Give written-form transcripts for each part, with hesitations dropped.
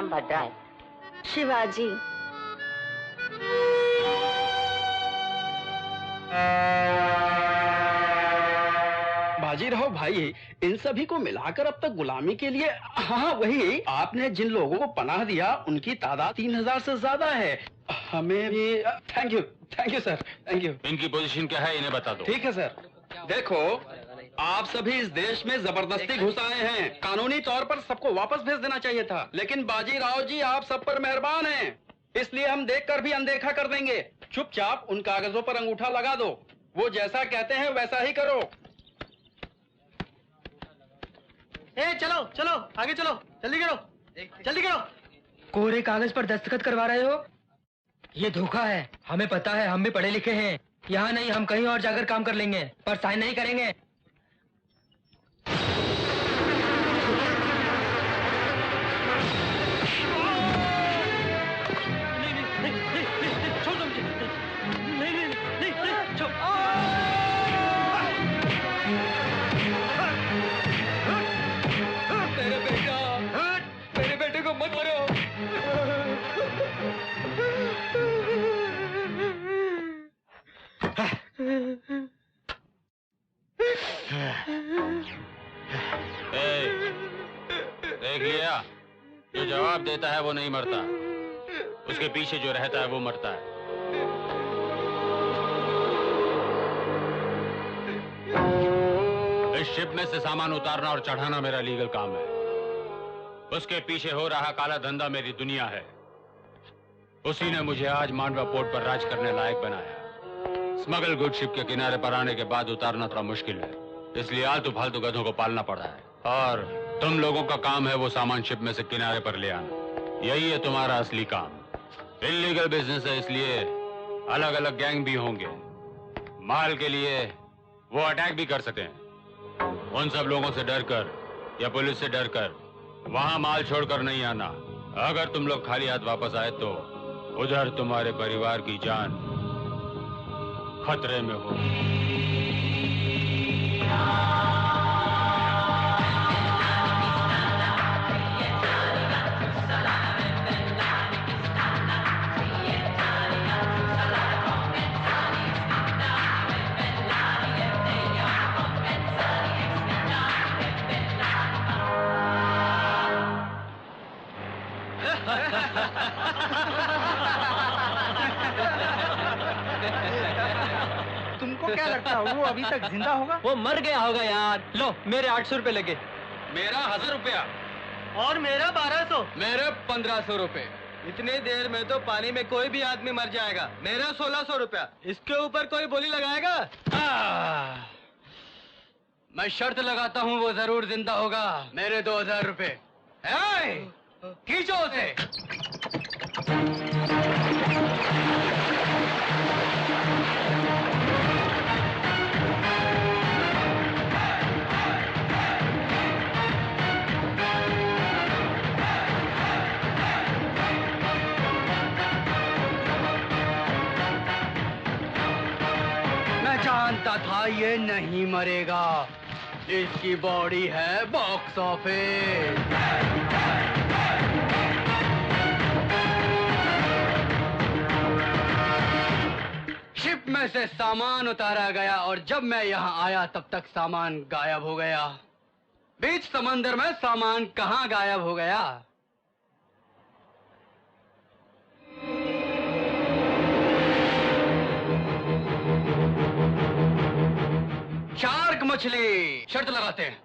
नाम भद्रा है। शिवाजी। बाजीराव भाई, इन सभी को मिलाकर अब तक गुलामी के लिए, हाँ वही, आपने जिन लोगों को पनाह दिया उनकी तादाद 3000 से ज्यादा है। हमें भी thank you sir, thank you. इनकी पोजीशन क्या है इन्हें बता दो। ठीक है सर। देखो, आप सभी इस देश में जबरदस्ती घुस आए हैं। कानूनी तौर पर सबको वापस भेज देना चाहिए था, लेकिन बाजीराव जी आप सब पर मेहरबान हैं, इसलिए हम देखकर भी अनदेखा कर देंगे। चुपचाप उन कागजों पर अंगूठा लगा दो, वो जैसा कहते हैं वैसा ही करो। चलो चलो आगे चलो, जल्दी करो जल्दी करो। कोरे कागज पर दस्तखत करवा रहे हो? ये धोखा है। हमें पता है, हम भी पढ़े लिखे हैं। यहाँ नहीं, हम कहीं और जाकर काम कर लेंगे, पर साइन नहीं करेंगे। मेरे बेटे को मत मारो। देख लिया, जो जवाब देता है वो नहीं मरता, उसके पीछे जो रहता है वो मरता है। इस शिप में से सामान उतारना और चढ़ाना मेरा लीगल काम है। उसके पीछे हो रहा काला धंधा मेरी दुनिया है। उसी ने मुझे आज मांडवा पोर्ट पर राज करने लायक बनाया। स्मगल गुड शिप के किनारे पर आने के बाद उतारना थोड़ा मुश्किल है, इसलिए आलतू फालतू गधों को पालना पड़ा है। और तुम लोगों का काम है वो सामान शिप में से किनारे पर ले आना। यही है तुम्हारा असली काम। इल्लीगल बिजनेस है, इसलिए अलग अलग गैंग भी होंगे। माल के लिए वो अटैक भी कर सकें। उन सब लोगों से डरकर या पुलिस से डरकर वहां माल छोड़कर नहीं आना। अगर तुम लोग खाली हाथ वापस आए तो उधर तुम्हारे परिवार की जान खतरे में हो। तुमको क्या लगता है वो अभी तक जिंदा होगा? वो मर गया होगा यार। लो मेरे 800 रुपए लगे। मेरा 1000 रुपया। और मेरा 1200। मेरे 1500 रुपए। इतनी देर में तो पानी में कोई भी आदमी मर जाएगा। मेरा 1600 रुपया। इसके ऊपर कोई बोली लगाएगा? मैं शर्त लगाता हूँ वो जरूर जिंदा होगा। मेरे 2000 रुपए। खींचो उसे। मैं जानता था ये नहीं मरेगा। इसकी बॉडी है बॉक्स ऑफिस। शिप में से सामान उतारा गया और जब मैं यहाँ आया तब तक सामान गायब हो गया। बीच समंदर में सामान कहाँ गायब हो गया? शार्क मछली। शर्त लगाते हैं,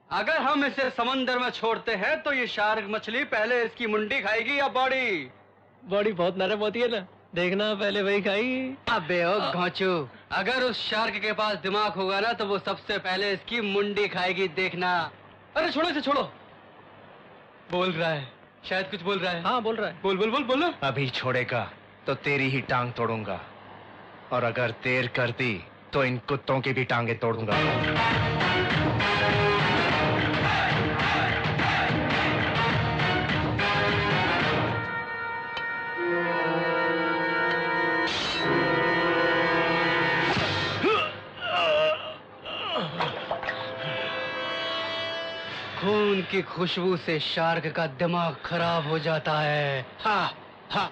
अगर हम इसे समंदर में छोड़ते हैं तो ये शार्क मछली पहले इसकी मुंडी खाएगी या बॉडी? बॉडी बहुत नरम होती है ना, देखना पहले वही खाएगी। अबे ओ घोंचू, अगर उस शार्क के पास दिमाग होगा ना तो वो सबसे पहले इसकी मुंडी खाएगी, देखना। अरे छोड़ो इसे, छोड़ो। बोल रहा है, शायद कुछ बोल रहा है। हाँ बोल रहा है। बोल बोल बोल बोलो। अभी छोड़ेगा तो तेरी ही टांग तोड़ूंगा, और अगर देर कर दी तो इन कुत्तों की भी टांगे तोड़ूंगा। खून की खुशबू से शार्क का दिमाग खराब हो जाता है। हा हा।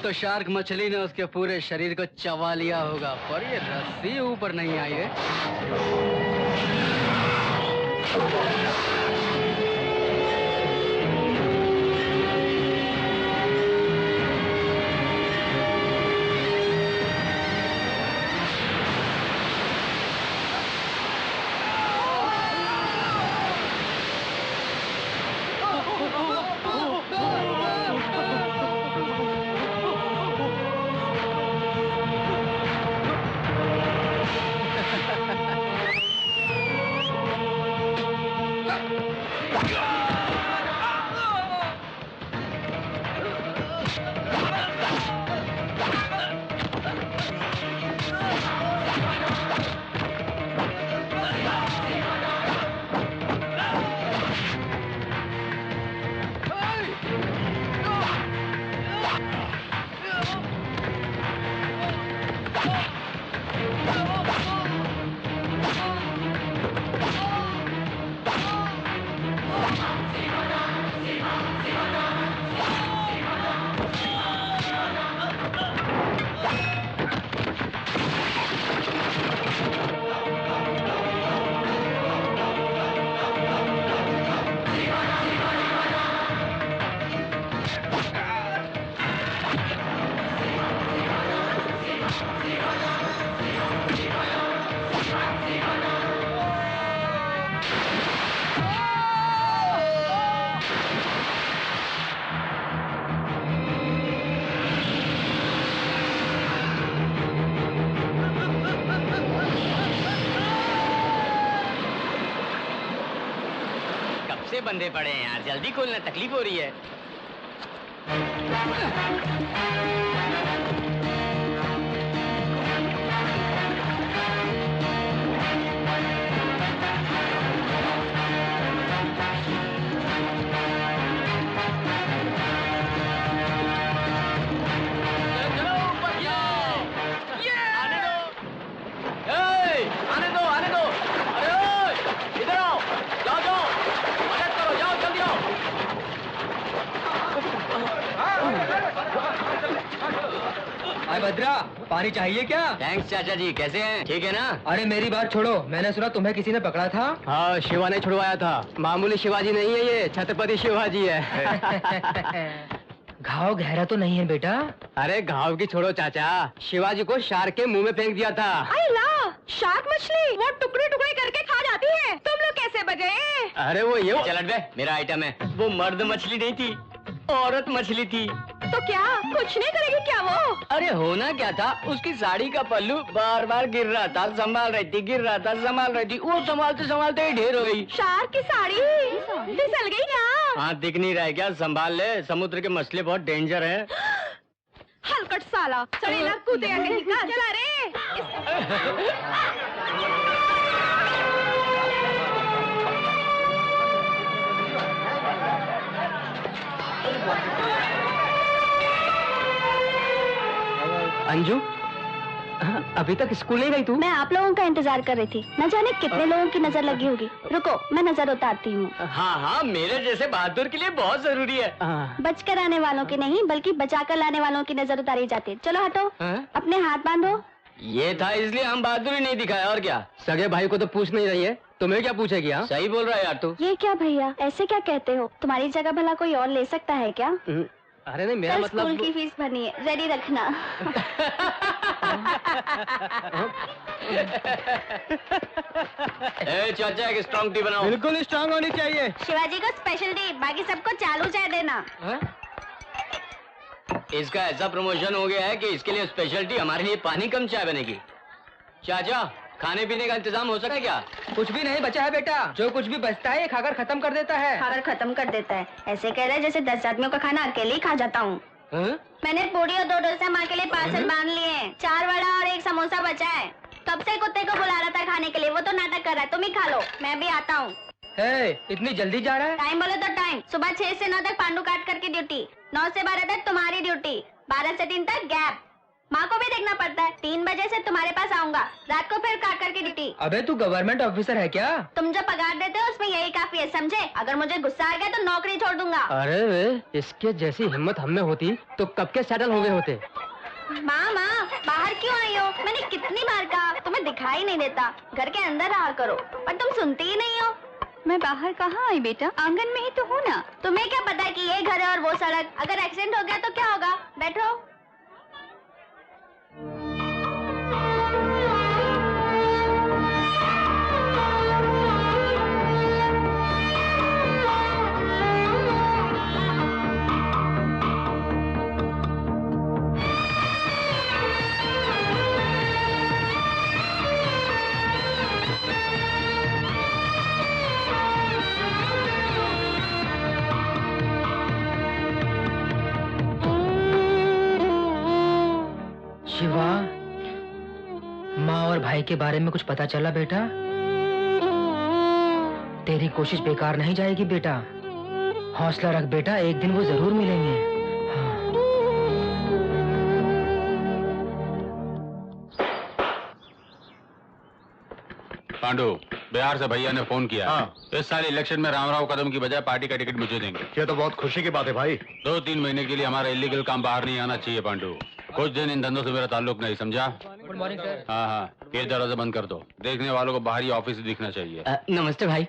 तो शार्क मछली ने उसके पूरे शरीर को चबा लिया होगा, पर ये रस्सी ऊपर नहीं आई है। बंदे पड़े हैं यार, जल्दी खोलना, तकलीफ हो रही है। भद्रा, पानी चाहिए क्या? थैंक्स चाचा जी, कैसे हैं? ठीक है ना? अरे मेरी बात छोड़ो, मैंने सुना तुम्हें किसी ने पकड़ा था। हाँ, शिवा ने छुड़वाया था। मामूली शिवाजी नहीं है ये, छत्रपति शिवाजी है। घाव गहरा तो नहीं है बेटा? अरे घाव की छोड़ो चाचा, शिवाजी को शार्क के मुंह में फेंक दिया था। अरे ला! शार्क मछली वो टुकड़े टुकड़े करके खा जाती है। तुम लोग कैसे बचे? अरे वो ये चल बे, मेरा आइटम है। वो मर्द मछली नहीं थी, औरत मछली थी। तो क्या कुछ नहीं करेगी क्या वो? अरे होना क्या था, उसकी साड़ी का पल्लू बार बार गिर रहा था, संभाल रही थी, गिर रहा था, संभाल रही थी। वो संभालते संभालते ही ढेर हो गई। शार्क की साड़ी फिसल गई क्या? हाँ, दिख नहीं रहा है क्या? संभाल ले, समुद्र के मछली बहुत डेंजर है। हलकट साला, सड़ेला कूदेगा कहीं का। चला रे। अंजू, अभी तक स्कूल नहीं गई तू? मैं आप लोगों का इंतजार कर रही थी। न जाने कितने लोगों की नजर लगी होगी। रुको, मैं नजर उतारती हूँ। हाँ हाँ, मेरे जैसे बहादुर के लिए बहुत जरूरी है। बचकर आने वालों की नहीं, बल्कि बचाकर लाने वालों की नजर उतारी जाती है। चलो हटो, अपने हाथ बांधो। ये था इसलिए हम बहादुरी नहीं दिखाया, और क्या। सगे भाई को तो पूछ नहीं रही है, तुम्हें क्या पूछेगी? हाँ सही बोल रहा है यार तू। ये क्या भैया, ऐसे क्या कहते हो? तुम्हारी जगह भला कोई और ले सकता है क्या? अरे नहीं, मेरा मतलब स्कूल की फीस भरनी है, रेडी रखना। ए चाचा, एक स्ट्रॉन्ग टी बनाओ। बिल्कुल स्ट्रांग होनी चाहिए। शिवाजी को स्पेशल टी, बाकी सबको चालू चाय देना। इसका ऐसा प्रमोशन हो गया है कि इसके लिए स्पेशल टी, हमारे लिए पानी कम चाय बनेगी। चाचा, खाने पीने का इंतजाम हो सकता है क्या? कुछ भी नहीं बचा है बेटा, जो कुछ भी बचता है ये खाकर खत्म कर देता है। खाकर खत्म कर देता है, ऐसे कह रहा है जैसे 10 आदमियों का खाना अकेले ही खा जाता हूँ। मैंने पूरी और 2 डोसा माँ के लिए पार्सल बांध लिए हैं। 4 वड़ा और 1 समोसा बचा है। कब से कुत्ते को बुला रहा था खाने के लिए, वो तो नाटक कर रहा है। तुम ही खा लो, मैं भी आता हूँ। इतनी जल्दी जा रहा है? टाइम बोले तो टाइम। सुबह 6 से 9 तक पांडू काट करके ड्यूटी, 9 से 12 तक तुम्हारी ड्यूटी, 12 से 3 तक गैप। माँ को भी देखना पड़ता है। 3 बजे से तुम्हारे पास आऊंगा, रात को फिर काट करके ड्यूटी। अबे तू गवर्नमेंट ऑफिसर है क्या? तुम जो पगार देते हो उसमें यही काफी है, समझे? अगर मुझे गुस्सा आ गया तो नौकरी छोड़ दूंगा। अरे वे, इसके जैसी हिम्मत हम में होती तो कब के सेटल हो गए होते। माँ बाहर क्यों आई हो? मैंने कितनी बार कहा, तुम्हें दिखाई नहीं देता। घर के अंदर रहा करो, पर तुम सुनती ही नहीं हो। मैं बाहर कहाँ आई बेटा, आंगन में ही तो हूँ ना। तुम्हें क्या पता कि ये घर है और वो सड़क? अगर एक्सीडेंट हो गया तो क्या होगा? बैठो। शिवा, माँ और भाई के बारे में कुछ पता चला बेटा? तेरी कोशिश बेकार नहीं जाएगी बेटा। हौसला रख बेटा, एक दिन वो जरूर मिलेंगे। हाँ। पांडु, बिहार से भैया ने फोन किया। हाँ। इस साल इलेक्शन में रामराव कदम की बजाय पार्टी का टिकट मुझे देंगे। ये तो बहुत खुशी की बात है भाई। 2-3 महीने के लिए हमारा इलीगल काम बाहर नहीं आना चाहिए पांडु। कुछ दिन इन धंधों से मेरा ताल्लुक नहीं, समझा? Good morning sir. हाँ, ये दरवाजा बंद कर दो। देखने वालों को बाहरी ऑफिस दिखना चाहिए। नमस्ते भाई।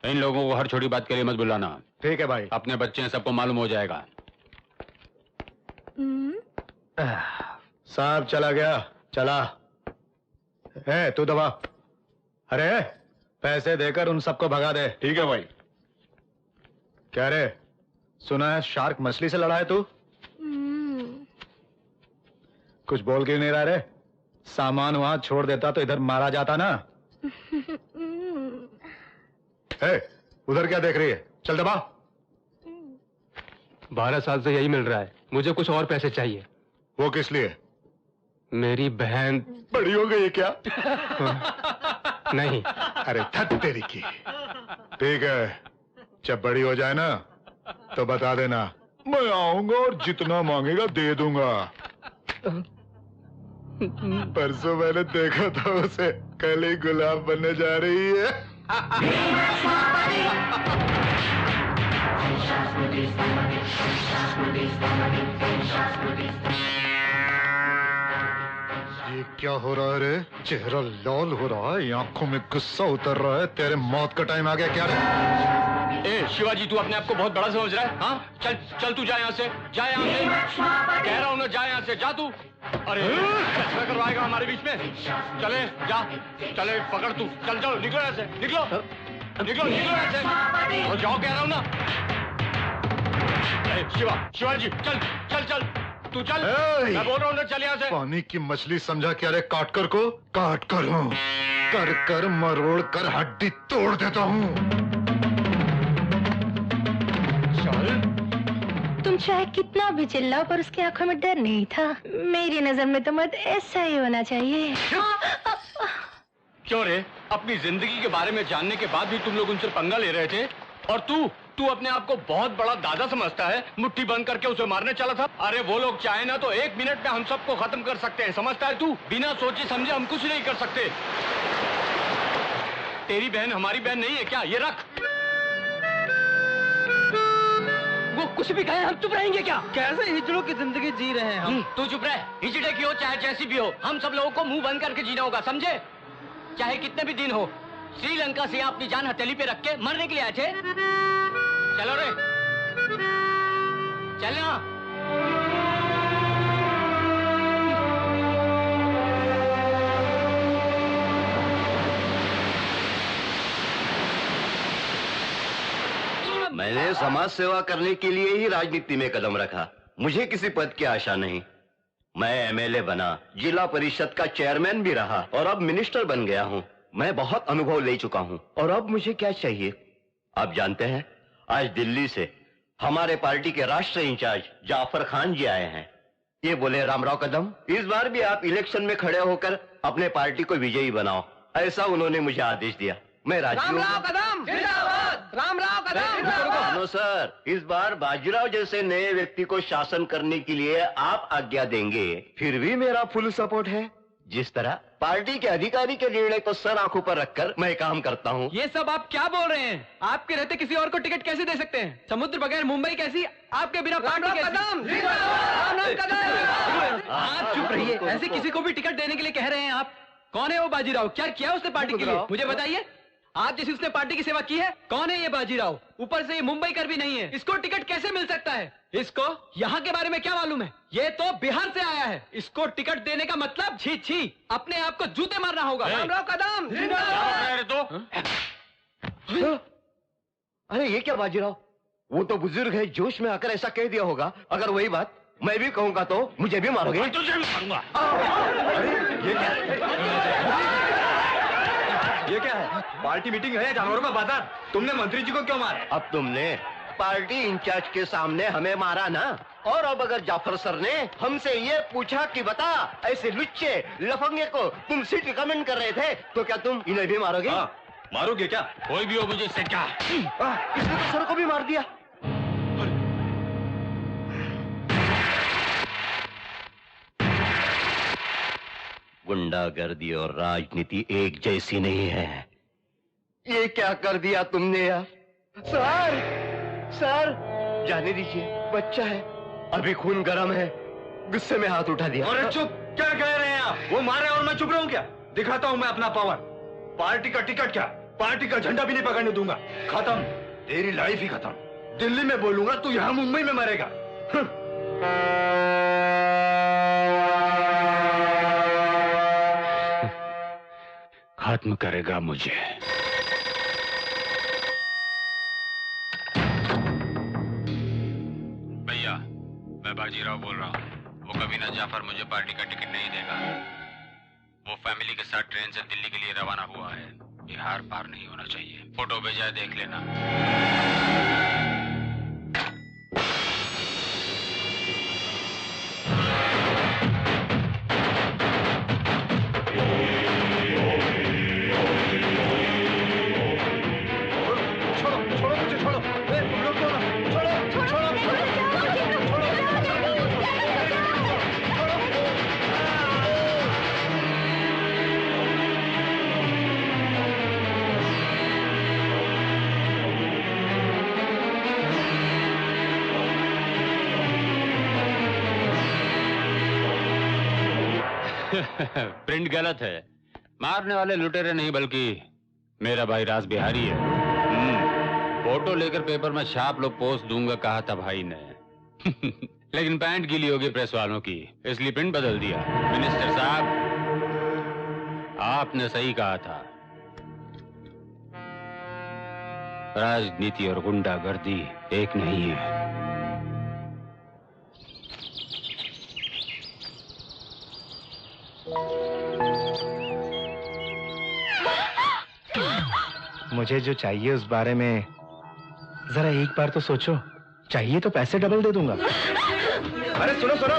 इन लोगों को हर छोटी बात के लिए मत बुलाना। ठीक है भाई। अपने बच्चे हैं, सबको मालूम हो जाएगा। साहब चला गया, चला। तू दबा। अरे पैसे देकर उन सबको भगा दे। ठीक है भाई। क्या रे, सुना है शार्क मछली से लड़ा है तू? कुछ बोल क्यों नहीं रहा रे? सामान वहां छोड़ देता तो इधर मारा जाता ना। उधर क्या देख रही है? चल दबा। 12 साल से यही मिल रहा है, मुझे कुछ और पैसे चाहिए। वो किस लिए? मेरी बहन बड़ी हो गई है क्या? नहीं। अरे थक तेरी की। ठीक है, जब बड़ी हो जाए ना तो बता देना, मैं आऊंगा और जितना मांगेगा दे दूंगा। परसों मैंने देखा था उसे, कल ही गुलाब बनने जा रही है। ये क्या हो रहा है रे? चेहरा लाल हो रहा है, आंखों में गुस्सा उतर रहा है। तेरे मौत का टाइम आ गया क्या रे? शिवाजी, तू अपने आप को बहुत बड़ा समझ रहा है? हाँ, चल चल, तू जा यहाँ से, जा यहाँ से। कह रहा हूँ ना, जा यहाँ से, जा तू। अरे क्या करवाएगा हमारे बीच में? चले जा, चले पकड़ तू, चल चल निकलो ऐसे, निकलो निकलो निकलो ऐसे, और जाओ कह रहा हूँ ना। शिवाजी चल चल चल, तू चल, मैं बोल रहा हूँ ना, चल यहाँ से। पानी की मछली समझा क्या रे? काट कर को काट कर हूँ, कर कर मरोड़ कर हड्डी तोड़ देता हूँ। तुम चाहे कितना भी चिल्लाओ पर उसकी आंखों में डर नहीं था। मेरी नजर में तो मत ऐसा ही होना चाहिए। क्यों रे? अपनी जिंदगी के बारे में जानने के बाद भी तुम लोग उनसे पंगा ले रहे थे, और तू अपने आप को बहुत बड़ा दादा समझता है, मुट्ठी बंद करके उसे मारने चला था। अरे वो लोग चाहे ना तो 1 मिनट में हम सबको खत्म कर सकते हैं, समझता है तू? बिना सोचे समझे हम कुछ नहीं कर सकते। तेरी बहन हमारी बहन नहीं है क्या? ये रख। वो कुछ भी कहे हम चुप रहेंगे क्या? कैसे हिजड़ों की जिंदगी जी रहे हैं हम। तू चुप रह, हिजड़े की हो चाहे जैसी भी हो, हम सब लोगों को मुंह बंद करके जीना होगा, समझे? चाहे कितने भी दिन हो। श्रीलंका से अपनी जान हथेली पे रख के मरने के लिए आए थे। चलो रे, चलना। मैंने समाज सेवा करने के लिए ही राजनीति में कदम रखा। मुझे किसी पद की आशा नहीं। मैं एमएलए बना, जिला परिषद का चेयरमैन भी रहा और अब मिनिस्टर बन गया हूँ। मैं बहुत अनुभव ले चुका हूँ और अब मुझे क्या चाहिए? आप जानते हैं, आज दिल्ली से हमारे पार्टी के राष्ट्रीय इंचार्ज जाफर खान जी आए हैं। ये बोले, रामराव कदम, इस बार भी आप इलेक्शन में खड़े होकर अपने पार्टी को विजयी बनाओ, ऐसा उन्होंने मुझे आदेश दिया। मैं राजी हूँ। रामराव कदम जिंदाबाद, रामराव कदम जिंदाबाद। नो सर, इस बार बाजीराव जैसे नए व्यक्ति को शासन करने के लिए आप आज्ञा देंगे, फिर भी मेरा फुल सपोर्ट है। जिस तरह पार्टी के अधिकारी के निर्णय को सर आंखों पर रखकर मैं काम करता हूँ। ये सब आप क्या बोल रहे हैं? आपके रहते किसी और को टिकट कैसे दे सकते हैं? समुद्र बगैर मुंबई कैसी? आपके बिना पार्टी कैसी? आप चुप रहिए, ऐसे किसी को भी टिकट देने के लिए कह रहे हैं आप? कौन है वो बाजीराव? क्या किया उसने पार्टी के लिए? मुझे बताइए। आप जैसी उसने पार्टी की सेवा की है? कौन है ये बाजीराव? ऊपर से ये मुंबई कर भी नहीं है, इसको टिकट कैसे मिल सकता है? इसको यहाँ के बारे में क्या मालूम है? ये तो बिहार से आया है, इसको टिकट देने का मतलब छी छी, अपने आप को जूते मारना होगा। रामराव कदम तो अरे ये क्या बाजीराव? वो तो बुजुर्ग है, जोश में आकर ऐसा कह दिया होगा। अगर वही बात मैं भी कहूंगा तो मुझे भी मारोगे? तुझे भी मारूंगा। ये क्या है? पार्टी मीटिंग है या जानवरों का बाजार? तुमने मंत्री जी को क्यों मारा? अब तुमने पार्टी इंचार्ज के सामने हमें मारा ना, और अब अगर जाफर सर ने हमसे ये पूछा कि बता, ऐसे लुच्चे लफंगे को तुम सीट रिकमेंड कर रहे थे, तो क्या तुम इन्हें भी मारोगे? मारोगे क्या? कोई भी हो, मुझे इससे क्या? इसने तो सर को भी मार दिया। गुंडागर्दी और राजनीति एक जैसी नहीं है। ये क्या कर दिया तुमने यार? सर, सर, जाने दीजिए, बच्चा है, अभी खून गर्म है, गुस्से में हाथ उठा दिया। अरे चुप, क्या कह रहे हैं आप? वो मारे और मैं चुप रहूं क्या? दिखाता हूं मैं अपना पावर। पार्टी का टिकट क्या, पार्टी का झंडा भी नहीं पकड़ने दूंगा। खत्म, तेरी लाइफ ही खत्म। दिल्ली में बोलूंगा, तू यहां मुंबई में मरेगा। खत्म करेगा मुझे। भैया, मैं बाजीराव बोल रहा हूँ। वो कभी ना जाफर मुझे पार्टी का टिकट नहीं देगा। वो फैमिली के साथ ट्रेन से दिल्ली के लिए रवाना हुआ है। बिहार पार नहीं होना चाहिए। फोटो भेजा है, देख लेना। प्रिंट गलत है। मारने वाले लुटेरे नहीं बल्कि मेरा भाई राज बिहारी है। फोटो लेकर पेपर में छाप लो, पोस्ट दूंगा कहा था भाई ने। लेकिन पैंट गीली होगी प्रेस वालों की, इसलिए प्रिंट बदल दिया। मिनिस्टर साहब, आपने सही कहा था, राजनीति और गुंडागर्दी एक नहीं है। मुझे जो चाहिए उस बारे में जरा एक बार तो सोचो। चाहिए तो पैसे डबल दे दूंगा। अरे सुनो सुनो,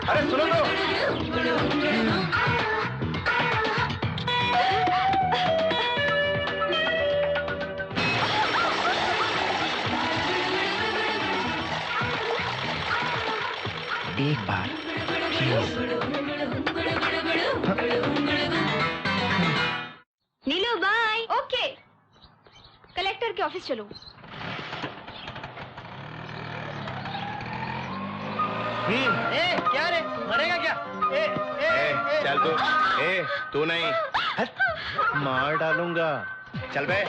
अरे सुनो तो। एक बार please. Neelu bye. Okay, collector के ऑफिस चलो। क्या रे, मरेगा क्या? चल तू नहीं, मार डालूंगा। चल बे।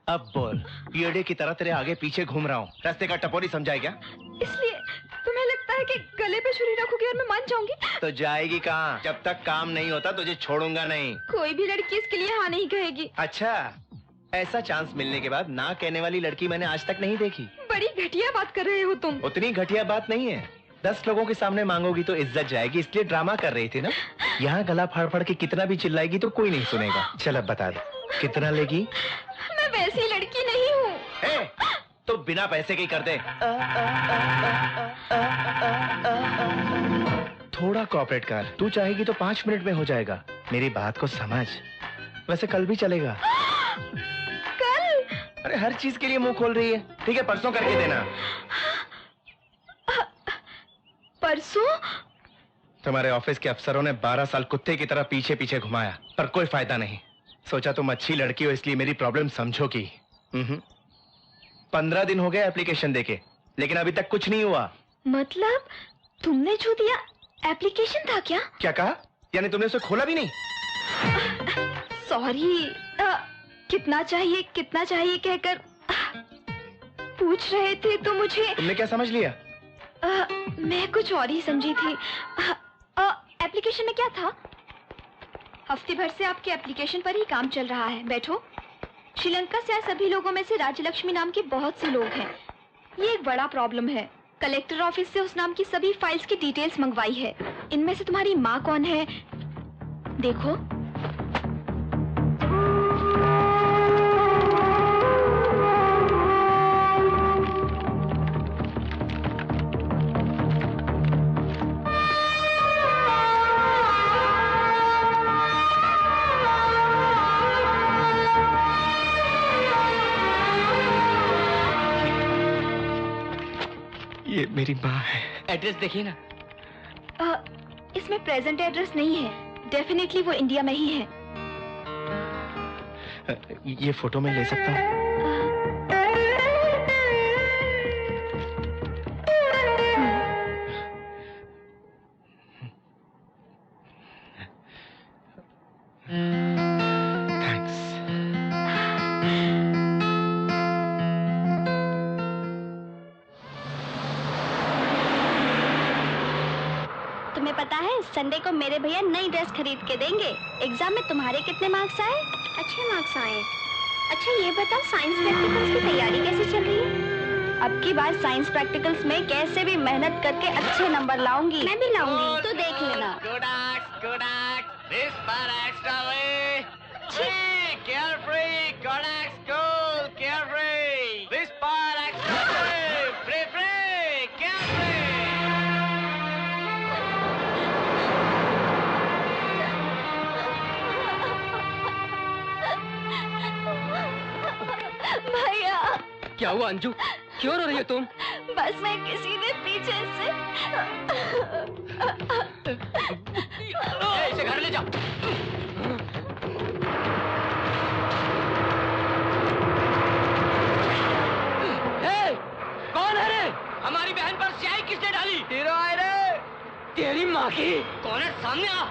अब बोल, पीएडे की तरह तेरे आगे पीछे घूम रहा हूँ, रास्ते का टपोरी समझाए क्या? इसलिए तुम्हें लगता है कि गले पे छुरी रखोगे और मैं मान जाऊंगी? तो जाएगी कहाँ? जब तक काम नहीं होता तुझे छोड़ूंगा नहीं। कोई भी लड़की इसके लिए हाँ नहीं कहेगी। अच्छा, ऐसा चांस मिलने के बाद ना कहने वाली लड़की मैंने आज तक नहीं देखी। बड़ी घटिया बात कर रहे हो तुम। उतनी घटिया बात नहीं है। 10 लोगों के सामने मांगोगी तो इज्जत जाएगी, इसलिए ड्रामा कर रही थी ना। यहाँ गला फाड़ फाड़ के कितना भी चिल्लाएगी तो कोई नहीं सुनेगा। चल अब बता दे, कितना लेगी? मैं वैसी लड़की नहीं हूँ। तो बिना पैसे के कर दे। थोड़ा कोऑपरेट कर। तू चाहेगी तो 5 मिनट में हो जाएगा। मेरी बात को समझ। वैसे कल भी चलेगा। कल? अरे हर चीज के लिए मुंह खोल रही है। ठीक है, परसों करके देना। परसों? तुम्हारे ऑफिस के अफसरों ने 12 साल कुत्ते की तरह पीछे पीछे घुमाया, पर कोई फायदा नहीं। सोचा तुम अच्छी लड़की हो इसलिए मेरी प्रॉब्लम समझोगी। 15 दिन हो गए एप्लीकेशन देके, लेकिन अभी तक कुछ नहीं हुआ। मतलब तुमने जो दिया एप्लीकेशन था क्या? क्या कहा? यानी तुमने उसे खोला भी नहीं? सॉरी, कितना चाहिए कहकर पूछ रहे थे तो मुझे। तुमने क्या समझ लिया? मैं कुछ और ही समझी थी। एप्लीकेशन में क्या था? हफ्ते भर से आपके एप्लीकेशन पर ही काम चल रहा है। बैठो। श्रीलंका से आए सभी लोगों में से राजलक्ष्मी नाम के बहुत से लोग हैं। ये एक बड़ा प्रॉब्लम है। कलेक्टर ऑफिस से उस नाम की सभी फाइल्स की डिटेल्स मंगवाई है। इनमें से तुम्हारी माँ कौन है? देखो। ये मेरी माँ है। एड्रेस देखिए ना। इसमें प्रेजेंट एड्रेस नहीं है। डेफिनेटली वो इंडिया में ही है। ये फोटो मैं ले सकता हूँ? तुम्हें पता है संडे को मेरे भैया नई ड्रेस खरीद के देंगे। एग्जाम में तुम्हारे कितने मार्क्स आए? अच्छे मार्क्स आए। अच्छा ये बताओ, साइंस प्रैक्टिकल्स की तैयारी कैसे चल रही है? अब की बार साइंस प्रैक्टिकल्स में कैसे भी मेहनत करके अच्छे नंबर लाऊंगी। मैं भी लाऊंगी, तो देख लेना। भैया। क्या हुआ अंजू, क्यों रो रही हो तुम? बस मैं किसी ने पीछे से। इसे घर ले जाओ। कौन है रे? हमारी बहन पर स्याही किसने डाली? तेरा है रे। तेरी माँ की। कौन है? सामने आ।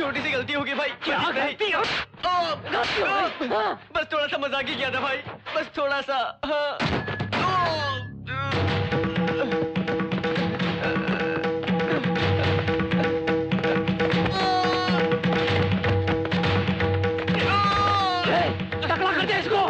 छोटी सी गलती होगी भाई। क्या गलती हो? बस थोड़ा सा मजाक ही किया था भाई, बस थोड़ा सा। टकला कर दे इसको।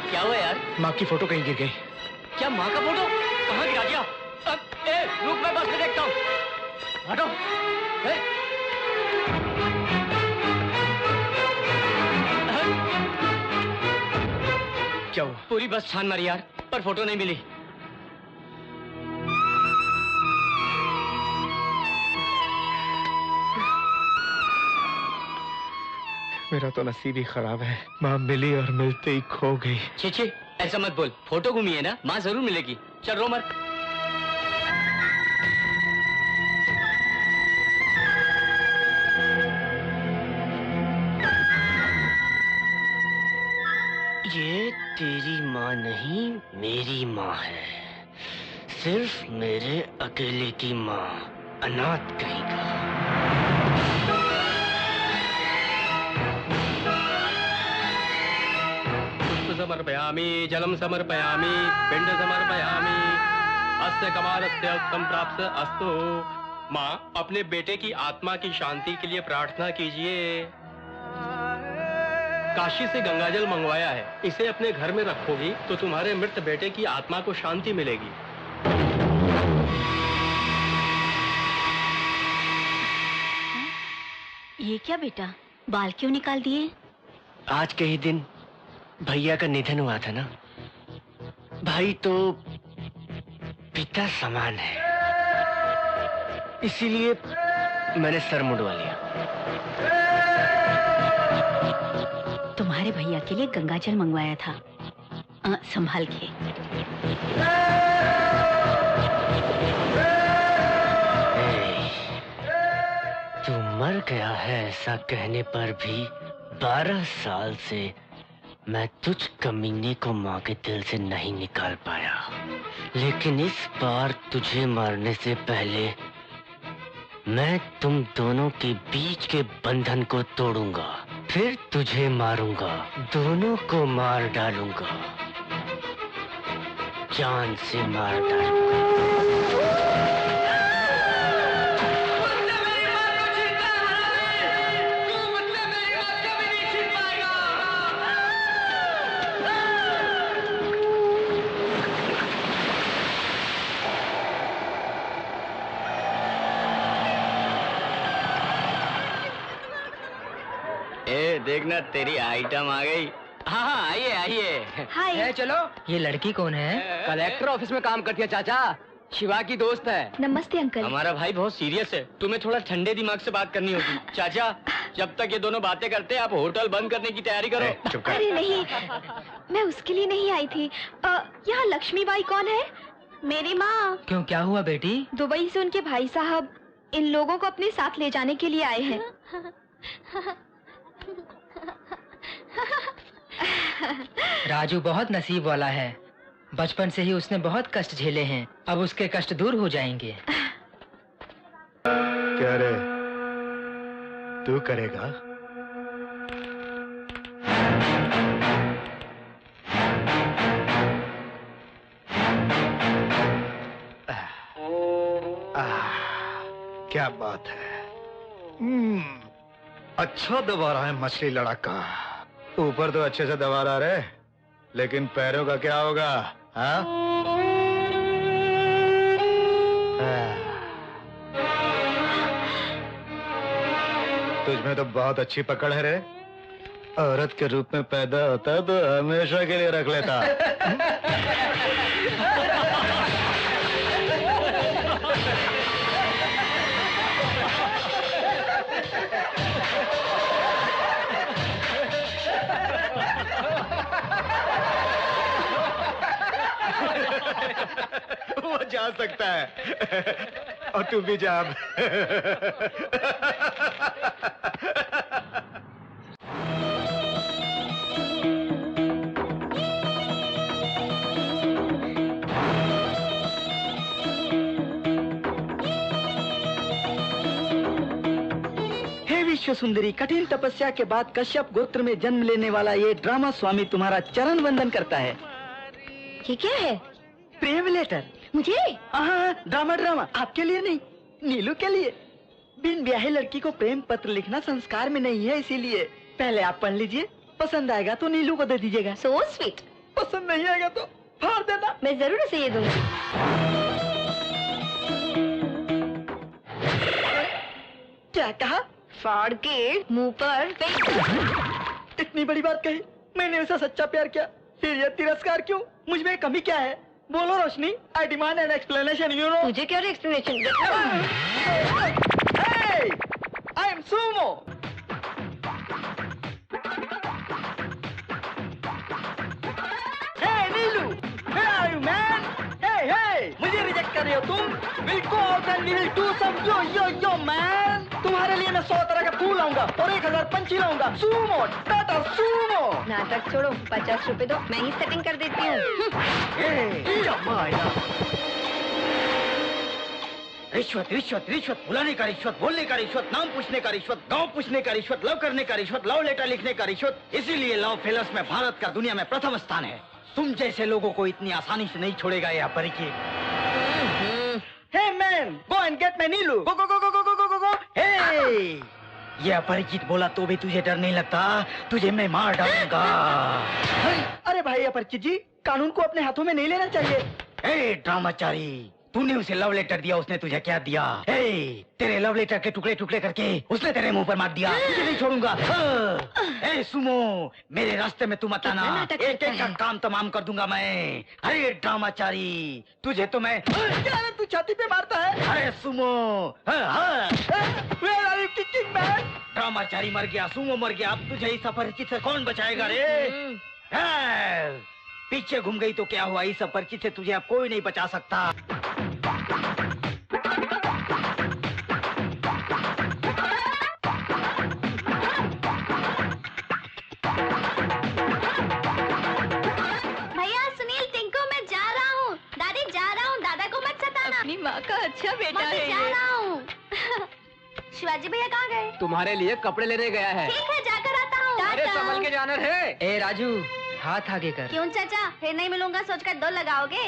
क्या हुआ यार? माँ की फोटो कहीं गिर गई। क्या माँ का फोटो? कहाँ गिरा दिया? रुक, मैं बस में देखता हूँ। हटो। क्या हुआ? पूरी बस छान मारी यार, पर फोटो नहीं मिली। मेरा तो नसीब ही खराब है। माँ मिली और मिलते ही खो गई। छी, ऐसा मत बोल। फोटो घूमी है ना, माँ जरूर मिलेगी। चल रो मत। ये तेरी माँ नहीं, मेरी माँ है। सिर्फ मेरे अकेले की माँ, अनाथ कहीं का। समर्पयामि, जलम समर्पयामि, पिंड समर्पयामि, अस्य कमालस्य संप्राप्त अस्तु। माँ, अपने बेटे की आत्मा की शांति के लिए प्रार्थना कीजिए। काशी से गंगाजल मंगवाया है, इसे अपने घर में रखोगी तो तुम्हारे मृत बेटे की आत्मा को शांति मिलेगी। ये क्या बेटा, बाल क्यों निकाल दिए? आज के ही दिन भैया का निधन हुआ था ना। भाई तो पिता समान है, इसीलिए मैंने सर मुंडवा लिया। तुम्हारे भैया के लिए गंगाजल मंगवाया था, संभाल के। तू मर गया है ऐसा कहने पर भी 12 साल से मैं तुझ कमीने को माँ के दिल से नहीं निकाल पाया, लेकिन इस बार तुझे मारने से पहले मैं तुम दोनों के बीच के बंधन को तोड़ूंगा, फिर तुझे मारूंगा, दोनों को मार डालूंगा, जान से मार डालूंगा। देखना तेरी आइटम आ गई। हाँ, आइए आइए। हाय। चलो। ये लड़की कौन है? कलेक्टर ऑफिस में काम करती है चाचा, शिवा की दोस्त है। नमस्ते अंकल। हमारा भाई बहुत सीरियस है, तुम्हें थोड़ा ठंडे दिमाग से बात करनी होगी। चाचा, जब तक ये दोनों बातें करते हैं आप होटल बंद करने की तैयारी करो। अरे नहीं, मैं उसके लिए नहीं आई थी। यहाँ लक्ष्मीबाई कौन है? मेरी माँ। क्यों, क्या हुआ बेटी? दुबई से उनके भाई साहब इन लोगों को अपने साथ ले जाने के लिए आए हैं। राजू बहुत नसीब वाला है, बचपन से ही उसने बहुत कष्ट झेले हैं, अब उसके कष्ट दूर हो जाएंगे। क्या रे, तू करेगा? क्या बात है। अच्छा दबा रहा है मछली लड़का। ऊपर तो अच्छे से दबा रहा है, लेकिन पैरों का क्या होगा? हाँ? तुझमें तो बहुत अच्छी पकड़ है रे। औरत के रूप में पैदा होता तो हमेशा के लिए रख लेता। वो जा सकता है। और तू भी जा अब। विश्व सुंदरी, कठिन तपस्या के बाद कश्यप गोत्र में जन्म लेने वाला ये ड्रामा स्वामी तुम्हारा चरण वंदन करता है। ये क्या है? प्रेम लेटर। मुझे? हाँ, ड्रामा आपके लिए नहीं, नीलू के लिए। बिन ब्याही लड़की को प्रेम पत्र लिखना संस्कार में नहीं है, इसीलिए पहले आप पढ़ लीजिए, पसंद आएगा तो नीलू को दे दीजिएगा। So sweet। पसंद नहीं आएगा तो फाड़ देना। मैं जरूर उसे ये दूंगी। क्या कहा? फाड़ के मुंह पर फेंक। इतनी बड़ी बात कही, मैंने उसे सच्चा प्यार किया, फिर ये तिरस्कार क्यों? मुझ में कमी क्या है? बोलो Roshni, I demand an explanation, you know. तुझे क्या explanation? I am Sumo. Hey Neelu, where are you man? Hey, मुझे रिजेक्ट कर रहे हो तुम? We'll go out and we will do some yo man. तुम्हारे लिए मैं 100 तरह का फूल लाऊंगा और 1000 पंछी लाऊंगा। Sumo, Tata Sumo. नाटक छोड़ो, 50 रुपए दो, मैं ही सेटिंग कर देती हूँ। रिश्वत रिश्वत रिश्वत, बुलाने का रिश्वत, बोलने का रिश्वत, नाम पूछने का रिश्वत, गांव पूछने का रिश्वत, लव करने का रिश्वत, लव लेटर लिखने का रिश्वत। इसीलिए लव फेलर्स में भारत का दुनिया में प्रथम स्थान है। तुम जैसे लोगों को इतनी आसानी से नहीं छोड़ेगा यह परिचित। Hey man, go and get my Neelu. Go go go go go go go go। Hey, यह परिचित बोला तो भी तुझे डर नहीं लगता? तुझे मैं मार डालूंगा। अरे भाई अपरिचित जी, कानून को अपने हाथों में नहीं लेना चाहिए। हे ड्रामाचारी, तूने उसे लव लेटर दिया, उसने तुझे क्या दिया? हे, तेरे लव लेटर के टुकड़े टुकड़े करके उसने तेरे मुंह पर मार दिया। तुझे नहीं छोड़ूंगा। हे सुमो, मेरे रास्ते में तू मत आना, एक एक का काम तमाम कर दूंगा मैं। अरे ड्रामाचारी, तुझे तो मैं। तू छाती पे मारता है। अरे सुमो, ड्रामाचारी मर गया, सुमो मर गया, अब तुझे इस अपरिचित से कौन बचाएगा रे? पीछे घूम गई तो क्या हुआ, इस अपरिचित से तुझे अब कोई नहीं बचा सकता। भैया सुनील, टिंकू मैं जा रहा हूँ। दादी जा रहा हूँ, दादा को मत सताना। अपनी माँ का अच्छा बेटा है जा रहा हूँ। शिवाजी भैया कहाँ गए? तुम्हारे लिए कपड़े लेने गया है। ठीक है, जाकर आता हूँ। अरे संभल के जाना है। ए राजू, हाथ आगे कर। क्यों चाचा, फिर नहीं मिलूंगा सोचकर 2 लगाओगे?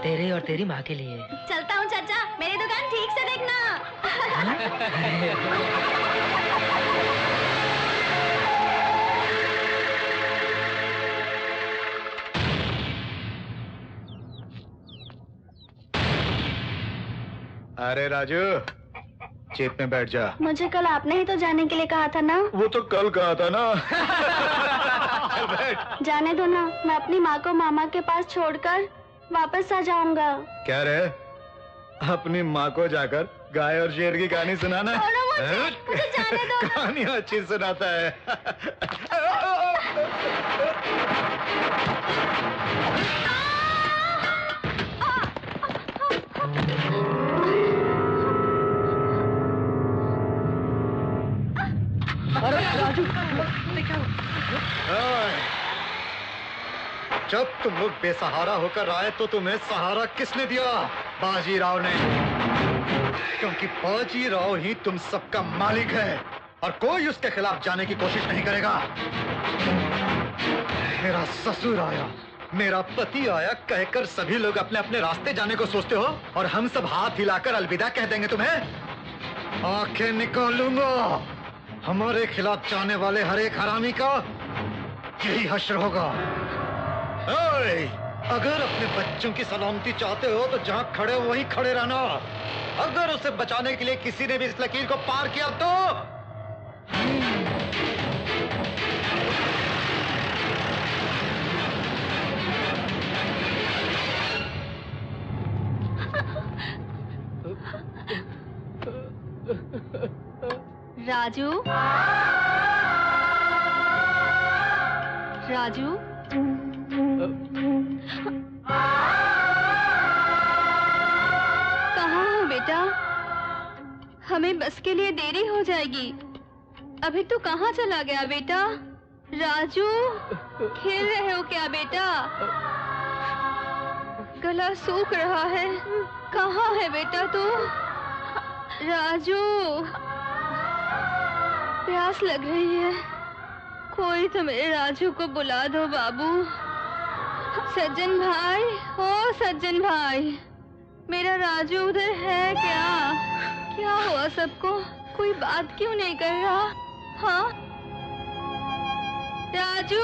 तेरे और तेरी माँ के लिए। चलता हूँ चाचा, मेरी दुकान ठीक से देखना। अरे राजू, चेत में बैठ जा। मुझे कल आपने ही तो जाने के लिए कहा था ना। वो तो कल कहा था ना। बैठ। जाने दो ना, मैं अपनी माँ को मामा के पास छोड़कर वापस आ जाऊंगा। क्या रे, अपनी माँ को जाकर गाय और शेर की कहानी सुनाना? मुझे जाने दो। कहानी अच्छी सुनाता है। अरे राजू, जब तुम लोग बेसहारा होकर आए तो तुम्हें सहारा किसने दिया? बाजीराव ने। क्योंकि बाजीराव ही तुम सबका मालिक है और कोई उसके खिलाफ जाने की कोशिश नहीं करेगा। मेरा ससुर आया, मेरा पति आया कहकर सभी लोग अपने अपने रास्ते जाने को सोचते हो और हम सब हाथ हिलाकर अलविदा कह देंगे तुम्हें? आंखें निकालूंगा। हमारे खिलाफ जाने वाले हर एक हरामी का यही हश्र होगा। अगर अपने बच्चों की सलामती चाहते हो तो जहां खड़े हो वहीं खड़े रहना। अगर उसे बचाने के लिए किसी ने भी इस लकीर को पार किया तो राजू, राजू, हमें बस के लिए देरी हो जाएगी। अभी तू कहाँ चला गया बेटा? राजू, खेल रहे हो क्या बेटा? गला सूख रहा है। कहाँ है बेटा तू? राजू, प्यास लग रही है। कोई तो मेरे राजू को बुला दो बाबू। सज्जन भाई, ओ सज्जन भाई, मेरा राजू उधर है क्या? क्या हुआ सबको? कोई बात क्यों नहीं कर रहा? हाँ राजू,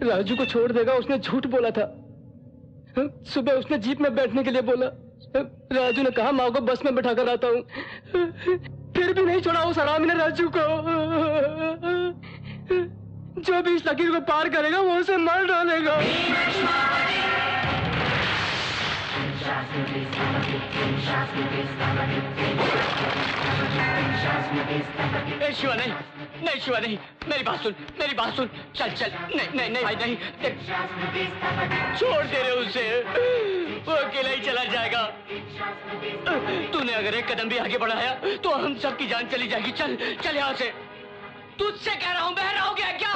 राजू को छोड़ देगा, उसने झूठ बोला था। सुबह उसने जीप में बैठने के लिए बोला। राजू ने कहा माँ को बस में बैठा कर आता हूँ। फिर भी नहीं छोड़ा उस हरामी ने राजू को। जो भी इस लकीर को पार करेगा वो उसे मार डालेगा। शिवा नहीं, नहीं शिवा नहीं, मेरी बात सुन, मेरी बात सुन। चल चल, नहीं नहीं नहीं भाई नहीं, छोड़ दे रहे उसे, वो अकेला ही चला जाएगा। तूने अगर एक कदम भी आगे बढ़ाया तो हम सब की जान चली जाएगी। चल चल यहाँ से। तुझसे कह रहा हूँ, बहरा हो गया क्या?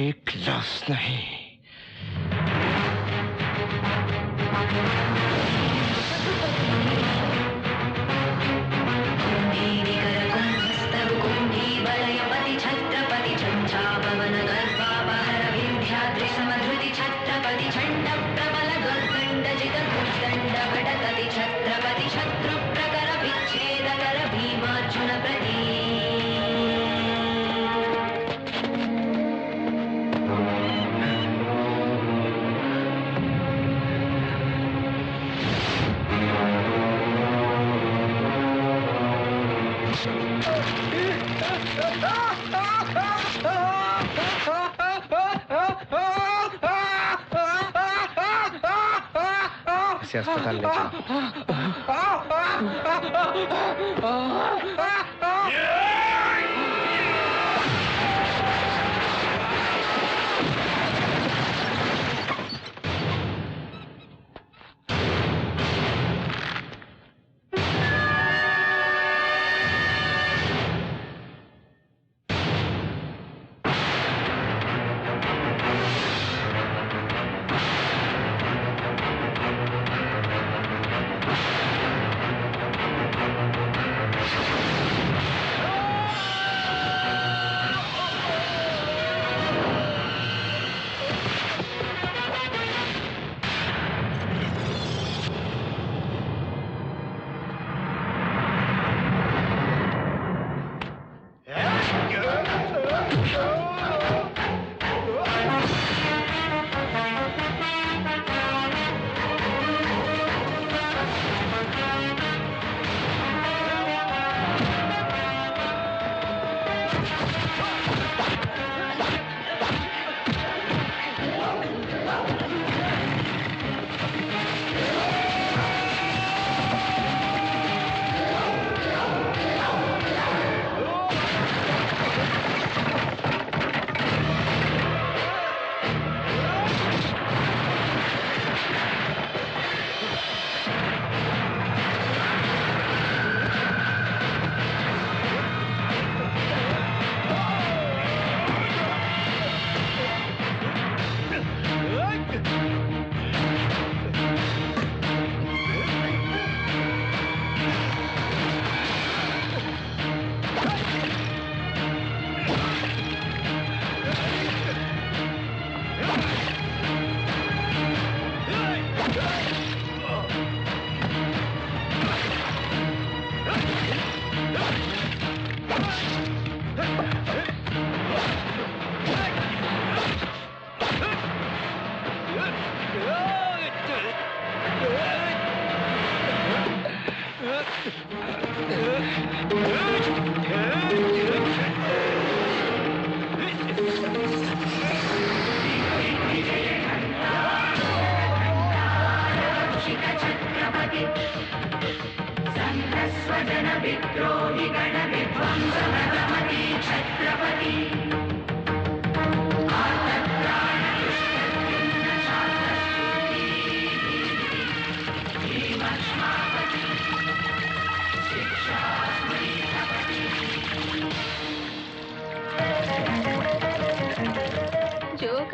एक लफ्ज नहीं। अस्पताल ले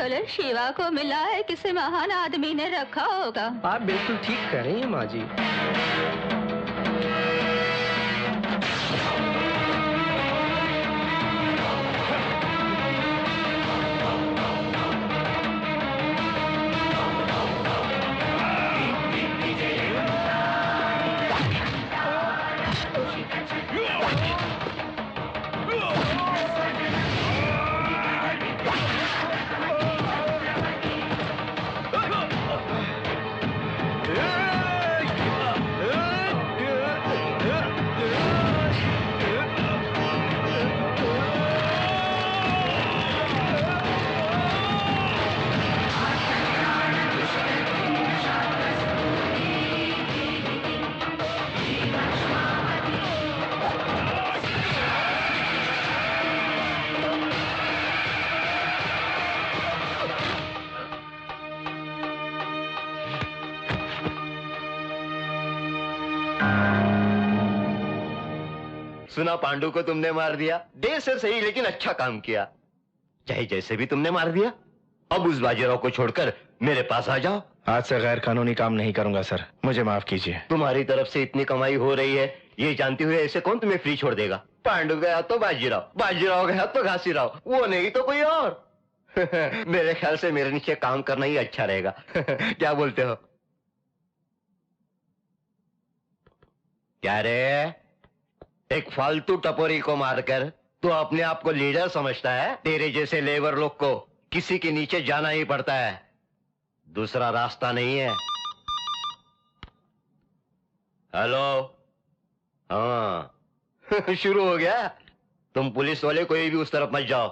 डॉलर शिवा को मिला है, किसी महान आदमी ने रखा होगा। आप बिल्कुल ठीक कह रही हैं माँ जी। सुना पांडु को तुमने मार दिया, देर से सही लेकिन अच्छा काम किया। चाहे जैसे भी तुमने मार दिया, अब उस बाजीराव को छोड़कर मेरे पास आ जाओ। आज से गैर कानूनी काम नहीं करूंगा सर, मुझे माफ कीजिए। तुम्हारी तरफ से इतनी कमाई हो रही है, ये जानते हुए ऐसे कौन तुम्हें फ्री छोड़ देगा? पांडु गया तो बाजीराव, बाजीराव गया तो घासीराव, वो नहीं तो कोई और। मेरे ख्याल से मेरे नीचे काम करना ही अच्छा रहेगा। क्या बोलते हो? क्या रे, एक फालतू टपोरी को मारकर तू अपने आप को लीडर समझता है? तेरे जैसे लेबर लोग को किसी के नीचे जाना ही पड़ता है, दूसरा रास्ता नहीं है। हेलो, हाँ। शुरू हो गया। तुम पुलिस वाले कोई भी उस तरफ मत जाओ।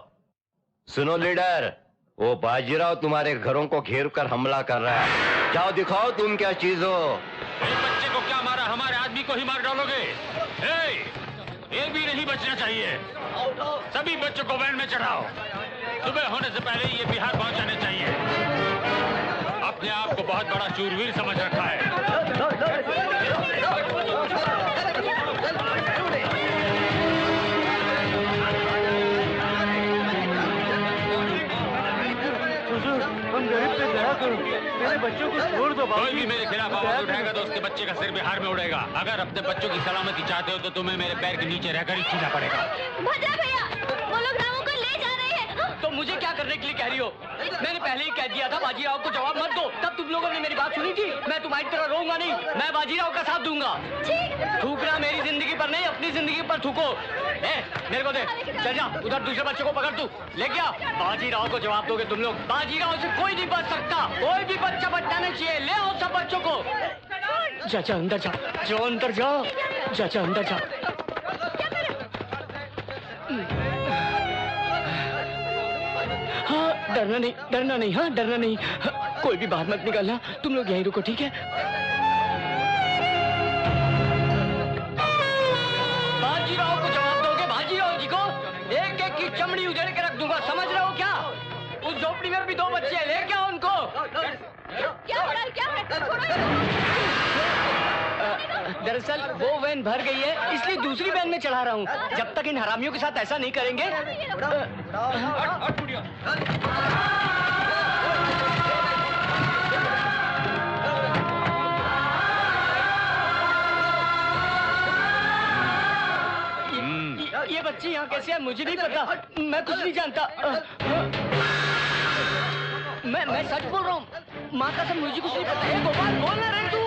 सुनो लीडर, वो बाजीराव तुम्हारे घरों को घेर कर हमला कर रहा है, जाओ दिखाओ तुम क्या चीज हो। एक बच्चे को क्या मारा, हमारे आदमी को ही मार डालोगे? एक भी नहीं बचना चाहिए। सभी बच्चों को वैन में चढ़ाओ, सुबह होने से पहले ये बिहार पहुंचाने चाहिए। अपने आप को बहुत बड़ा शूरवीर समझ रखा है। हम गरीब से दया करो, मेरे बच्चों को छोड़ दो। कोई भी मेरे खिलाफ आवाज उठाएगा तो उसके बच्चे का सिर बिहार में उड़ेगा। अगर अपने बच्चों की सलामती चाहते हो तो तुम्हें मेरे पैर के नीचे रहकर ही सीना पड़ेगा। भद्रा भैया, वो लोग रामू को ले जा रहे हैं। तो मुझे क्या करने के लिए कह रही हो? मैंने पहले ही कह दिया था बाजीराव को जवाब मत दो, तब तुम लोगों ने मेरी बात सुनी थी। मैं तुम्हारी तरह रोऊंगा नहीं, मैं बाजीराव का साथ दूंगा। थूकना मेरी जिंदगी पर नहीं, अपनी जिंदगी पर थूको। मेरे को दे, चल जा उधर दूसरे बच्चे को पकड़, तू ले गया। बाजीराव को जवाब दोगे तुम लोग? बाजीराव से कोई नहीं बच सकता, कोई भी बच्चा बचना नहीं चाहिए। ले आओ सब बच्चों को। चाचा अंदर जा, जो अंदर जा, चाचा अंदर जा। हाँ डरना नहीं, डरना नहीं, हाँ डरना नहीं। हाँ, कोई भी बाहर मत निकलना, तुम लोग यहीं रुको, ठीक है? बाजीराव को जवाब दोगे? बाजीराव जी को एक एक की चमड़ी उधेड़ के रख दूंगा, समझ रहे हो क्या? उस झोपड़ी में भी दो बच्चे हैं, ले क्या उनको? क्या हो रहा है? क्या दरअसल वो वैन भर गई है, इसलिए दूसरी वैन में चढ़ा रहा हूँ। जब तक इन हरामियों के साथ ऐसा नहीं करेंगे। ये बच्ची यहाँ कैसे है मुझे नहीं पता, मैं कुछ नहीं जानता। मैं सच बोल रहा हूँ, माँ कसम मुझे कुछ नहीं पता। गोपाल बोल ना रहे तू।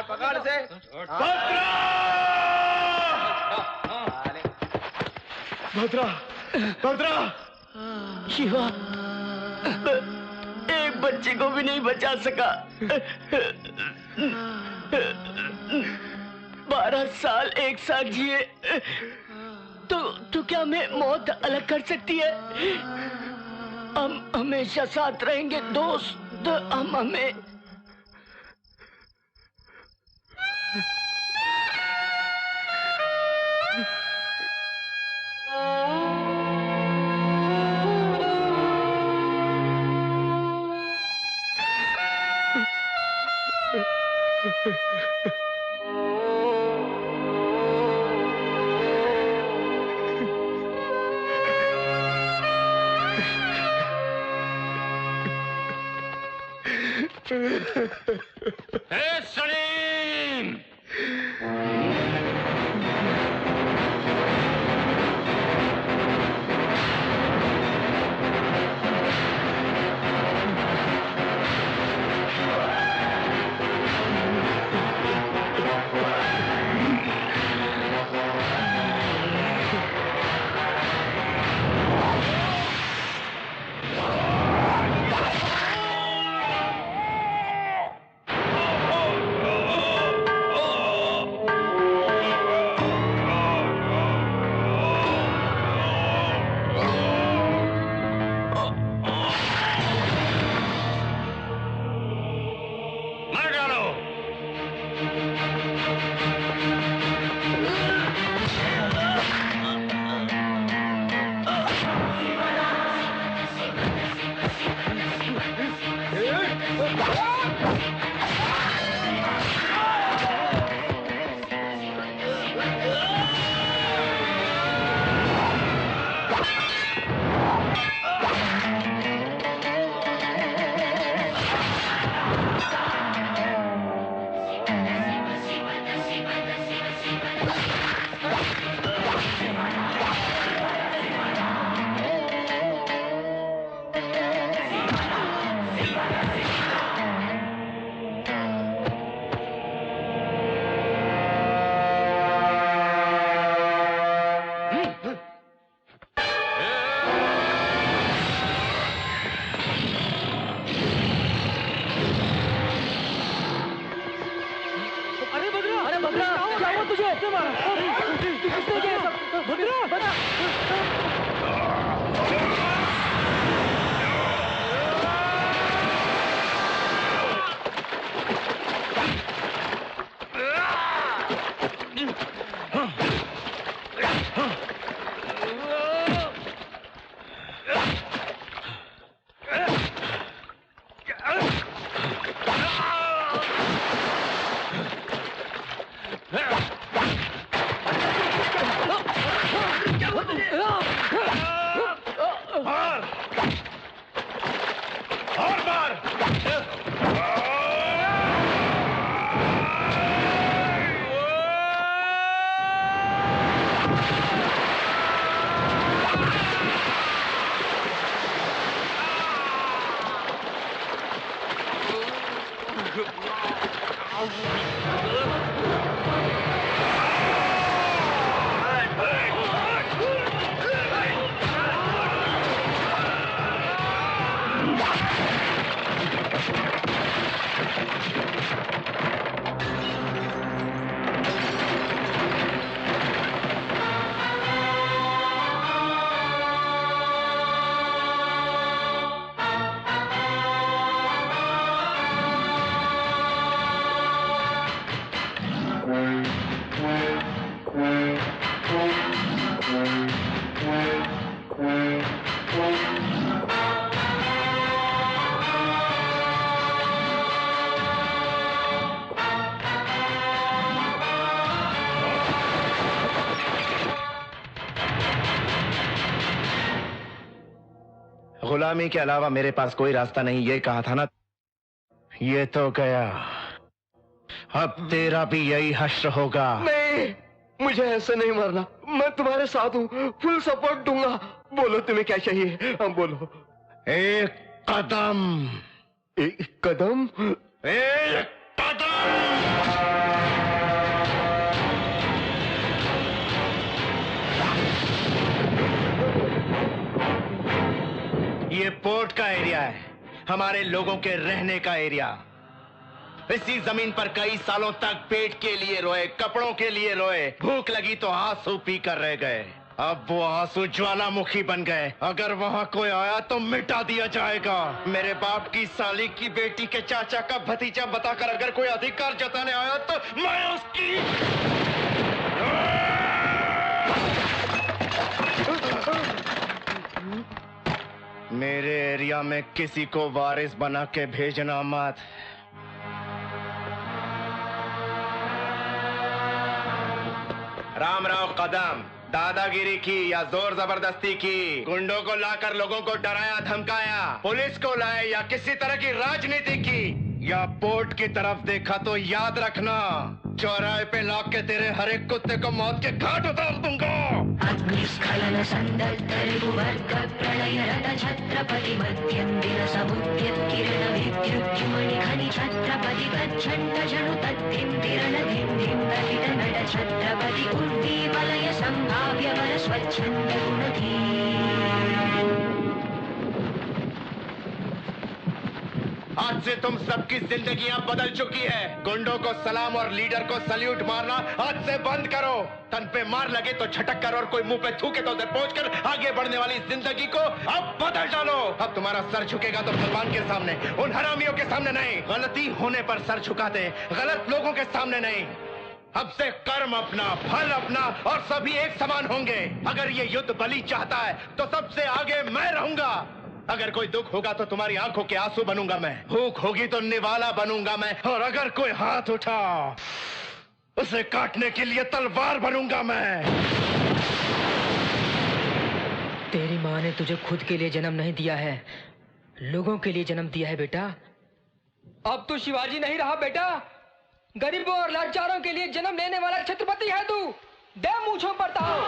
पकड़ से भद्रा, भद्रा, शिवा एक बच्चे को भी नहीं बचा सका। 12 साल एक साथ जिए, तो क्या मैं मौत अलग कर सकती है? हम हमेशा साथ रहेंगे दोस्त, हम हमें सलीम! गुलामी के अलावा मेरे पास कोई रास्ता नहीं, ये कहा था ना। ये तो गया, अब तेरा भी यही हश्र होगा। नहीं, मुझे ऐसे नहीं मरना। मैं तुम्हारे साथ हूँ, फुल सपोर्ट दूंगा। बोलो तुम्हें क्या चाहिए? हम बोलो। एक कदम। एक कदम? एक कदम। ये पोर्ट का एरिया है, हमारे लोगों के रहने का एरिया। इसी जमीन पर कई सालों तक पेट के लिए रोए, कपड़ों के लिए रोए, भूख लगी तो आंसू पी कर रह गए। अब वो आंसू ज्वालामुखी बन गए। अगर वहाँ कोई आया तो मिटा दिया जाएगा। मेरे बाप की साली की बेटी के चाचा का भतीजा बताकर अगर कोई अधिकार जताने आया तो मैं उसकी मेरे एरिया में किसी को वारिस बना के भेजना मत। राम राव कदम, दादागिरी की या जोर जबरदस्ती की, गुंडों को लाकर लोगों को डराया धमकाया, पुलिस को लाए या किसी तरह की राजनीति की या पोर्ट की तरफ देखा तो याद रखना, चौराहे पे लाके के तेरे हर एक कुत्ते को मौत के घाट उतार दूंगा। अग्निस्खलन संदर्तरिपुवर्ग प्रलय रत छत्रपति मध्यन्दिन समुद्यत किरण विद्युज्जुमणि खनि छत्रपति गच्छन्त जनु तद्धिन्दिरण धिन्धिं दहित नट छत्रपति उर्वी वलय संभाव्य वर स्वच्छन्द गुणधी। आज से तुम सबकी जिंदगियां बदल चुकी है। गुंडों को सलाम और लीडर को सल्यूट मारना आज से बंद करो। तन पे मार लगे तो झटक कर और कोई मुंह पे थूके तो उधर पहुंचकर आगे बढ़ने वाली जिंदगी को अब बदल डालो। अब तुम्हारा सर झुकेगा तो भगवान के सामने, उन हरामियों के सामने नहीं। गलती होने पर सर झुकाते, गलत लोगों के सामने नहीं। अब से कर्म अपना, फल अपना और सभी एक समान होंगे। अगर ये युद्ध बलि चाहता है तो सबसे आगे मैं रहूंगा। अगर कोई दुख होगा तो तुम्हारी आंखों के आंसू बनूंगा मैं, भूख होगी तो निवाला बनूंगा मैं, और अगर कोई हाथ उठा उसे काटने के लिए तलवार बनूंगा मैं। तेरी माँ ने तुझे खुद के लिए जन्म नहीं दिया है, लोगों के लिए जन्म दिया है बेटा। अब तू शिवाजी नहीं रहा बेटा, गरीबों और लाचारों के लिए जन्म लेने वाला छत्रपति है तू। दे मूंछों पर ताव।